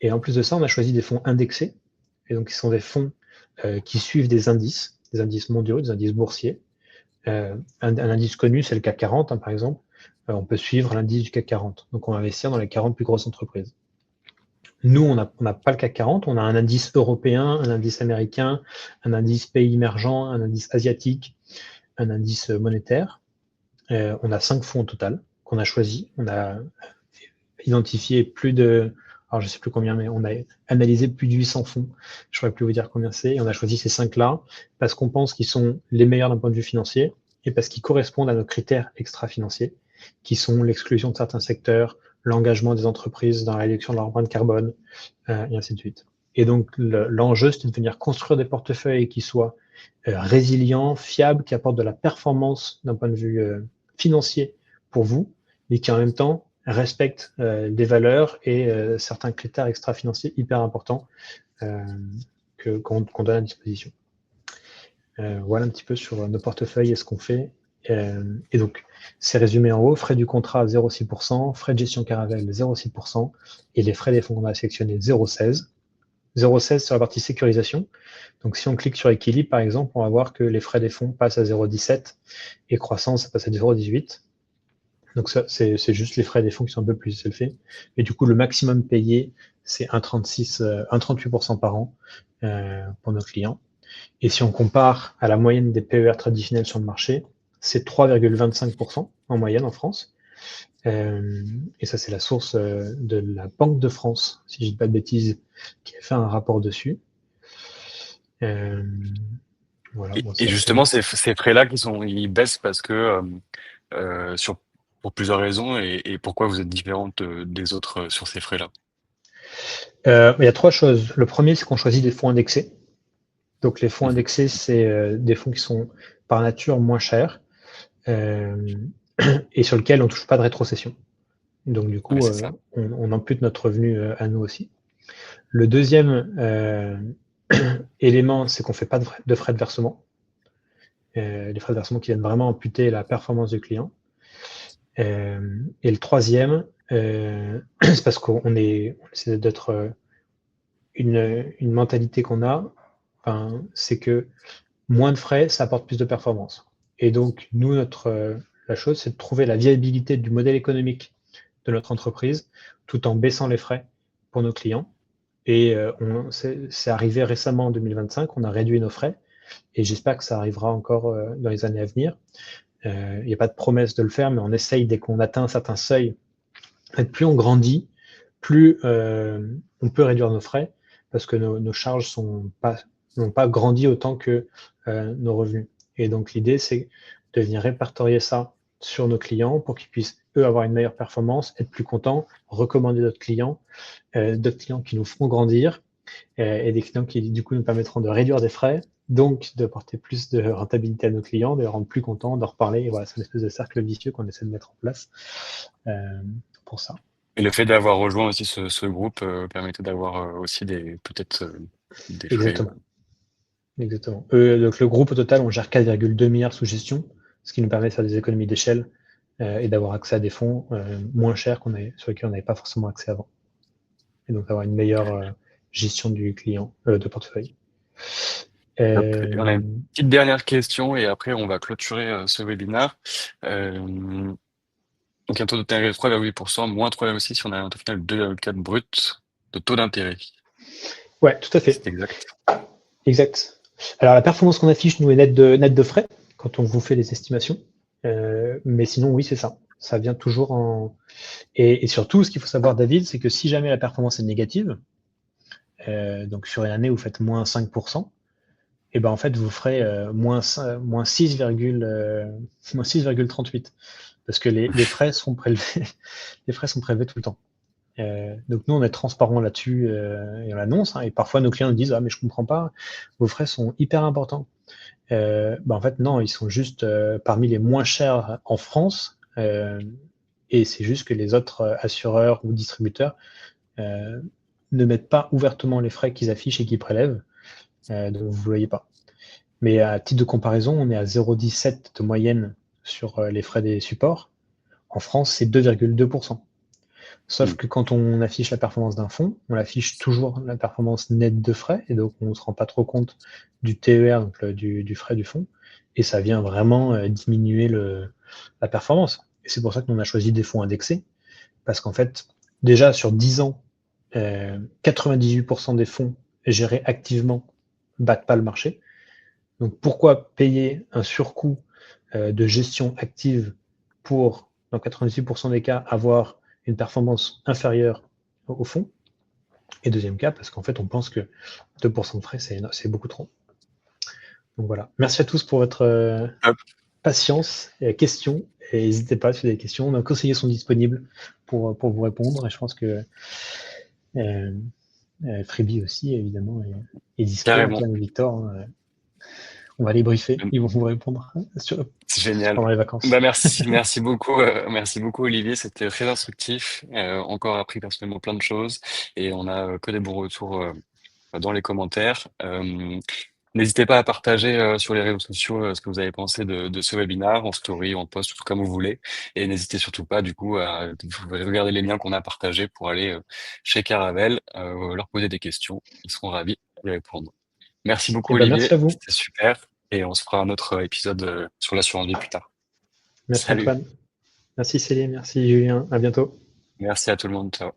Et en plus de ça, on a choisi des fonds indexés. Et donc, ce sont des fonds qui suivent des indices mondiaux, des indices boursiers. Un indice connu, c'est le CAC 40, hein, par exemple. on peut suivre l'indice du CAC 40. Donc, on va investir dans les 40 plus grosses entreprises. Nous, on n'a pas le CAC 40, on a un indice européen, un indice américain, un indice pays émergents, un indice asiatique, un indice monétaire. On a 5 fonds au total qu'on a choisis. On a identifié plus de, alors je sais plus combien, mais on a analysé plus de 800 fonds. Je ne pourrais plus vous dire combien c'est. Et on a choisi ces 5-là parce qu'on pense qu'ils sont les meilleurs d'un point de vue financier et parce qu'ils correspondent à nos critères extra-financiers, qui sont l'exclusion de certains secteurs, l'engagement des entreprises dans la réduction de leur empreinte carbone, et ainsi de suite. Et donc, l'enjeu, c'est de venir construire des portefeuilles qui soient résilients, fiables, qui apportent de la performance d'un point de vue financier pour vous, mais qui en même temps respectent des valeurs et certains critères extra-financiers hyper importants qu'on donne à disposition. Voilà un petit peu sur nos portefeuilles et ce qu'on fait. Et donc, c'est résumé en haut, frais du contrat 0,6%, frais de gestion Caravelle 0,6% et les frais des fonds qu'on a sélectionnés 0,16%. 0,16 sur la partie sécurisation. Donc, si on clique sur équilibre, par exemple, on va voir que les frais des fonds passent à 0,17 et croissance, ça passe à 0,18. Donc, ça, c'est juste les frais des fonds qui sont un peu plus élevés. Et du coup, le maximum payé, c'est 1,38% par an pour nos clients. Et si on compare à la moyenne des PER traditionnels sur le marché, c'est 3,25% en moyenne en France. Et ça, c'est la source de la Banque de France, si je ne dis pas de bêtises, qui a fait un rapport dessus. Voilà, bon, Et ça, justement, ces frais-là ils baissent parce que pour plusieurs raisons et pourquoi vous êtes différente des autres sur ces frais-là? il y a 3 choses. Le premier, c'est qu'on choisit des fonds indexés. Donc, les fonds Mhm. indexés, c'est des fonds qui sont par nature moins chers euh, et sur lesquels on ne touche pas de rétrocession. Donc, du Oui, coup, c'est ça. on ampute notre revenu à nous aussi. Le deuxième élément, c'est qu'on ne fait pas de frais de versement. Les frais de versement qui viennent vraiment amputer la performance du client. Et le troisième, c'est parce qu'on essaie d'être une mentalité qu'on a, enfin, c'est que moins de frais, ça apporte plus de performance. Et donc, nous, la chose, c'est de trouver la viabilité du modèle économique de notre entreprise tout en baissant les frais pour nos clients. Et c'est arrivé récemment en 2025, on a réduit nos frais et j'espère que ça arrivera encore dans les années à venir. Il n'y a pas de promesse de le faire, mais on essaye dès qu'on atteint un certain seuil. En fait, plus on grandit, plus on peut réduire nos frais parce que nos charges n'ont pas grandi autant que nos revenus. Et donc l'idée, c'est de venir répertorier ça sur nos clients pour qu'ils puissent, eux, avoir une meilleure performance, être plus contents, recommander d'autres clients qui nous feront grandir et des clients qui, du coup, nous permettront de réduire des frais, donc de porter plus de rentabilité à nos clients, de les rendre plus contents, de reparler. Et voilà, c'est une espèce de cercle vicieux qu'on essaie de mettre en place pour ça. Et le fait d'avoir rejoint aussi ce groupe permettait d'avoir aussi peut-être des frais. Exactement. Exactement. Donc le groupe au total, on gère 4,2 milliards sous gestion, ce qui nous permet de faire des économies d'échelle et d'avoir accès à des fonds moins chers sur lesquels on n'avait pas forcément accès avant. Et donc avoir une meilleure gestion du client, de portefeuille. Hop. Et on a une Euh, petite dernière question et après on va clôturer ce webinaire. Euh, donc un taux d'intérêt de 3,8%, moins 3,6 si on a un taux final de 2,4 brut de taux d'intérêt. ouais, tout à fait. C'est exact. Exact. Alors la performance qu'on affiche, nous, est nette de frais quand on vous fait les estimations. Mais sinon, oui, c'est ça. Ça vient toujours en. Et surtout, ce qu'il faut savoir, David, c'est que si jamais la performance est négative, donc sur une année, vous faites moins 5%, et ben en fait, vous ferez moins 6,38. Parce que les frais sont prélevés, les frais sont prélevés tout le temps. Donc nous, on est transparent là-dessus et on l'annonce. Hein, et parfois, nos clients nous disent: ah, mais je comprends pas, vos frais sont hyper importants. En fait, non, ils sont juste parmi les moins chers en France. Et c'est juste que les autres assureurs ou distributeurs euh, ne mettent pas ouvertement les frais qu'ils affichent et qu'ils prélèvent. Donc vous ne le voyez pas. Mais à titre de comparaison, on est à 0,17 de moyenne sur les frais des supports. En France, c'est 2,2%. Sauf Mm. que quand on affiche la performance d'un fonds, on affiche toujours la performance nette de frais, et donc on ne se rend pas trop compte du TER, donc du frais du fonds, et ça vient vraiment diminuer la performance. Et c'est pour ça que nous, on a choisi des fonds indexés, parce qu'en fait, déjà sur 10 ans, 98% des fonds gérés activement battent pas le marché. Donc pourquoi payer un surcoût de gestion active pour, dans 98% des cas, avoir une performance inférieure au fond? Et deuxième cas, parce qu'en fait, on pense que 2% de frais, c'est beaucoup trop. Donc voilà. Merci à tous pour votre Hop, patience et questions. Et n'hésitez pas si vous avez des questions. Nos conseillers sont disponibles pour vous répondre. Et je pense que euh, Freebie aussi, évidemment, est dispo. carrément. Antoine et Victor, hein, on va les briefer. Ils vont vous répondre C'est génial. pendant les Bah vacances. merci beaucoup Olivier, c'était très instructif. Encore appris personnellement plein de choses et on a que des bons retours dans les commentaires. N'hésitez pas à partager sur les réseaux sociaux ce que vous avez pensé de ce webinaire, en story, en post, tout comme vous voulez. Et n'hésitez surtout pas du coup à regarder les liens qu'on a partagés pour aller chez Caravelle, leur poser des questions. Ils seront ravis d'y répondre. Merci beaucoup Et ben, merci Olivier, à vous. c'était super. Et on se fera un autre épisode sur l'assurance vie plus tard. Merci Salut, Antoine. Merci Céline. Merci Julien. À bientôt. merci à tout le monde, ciao.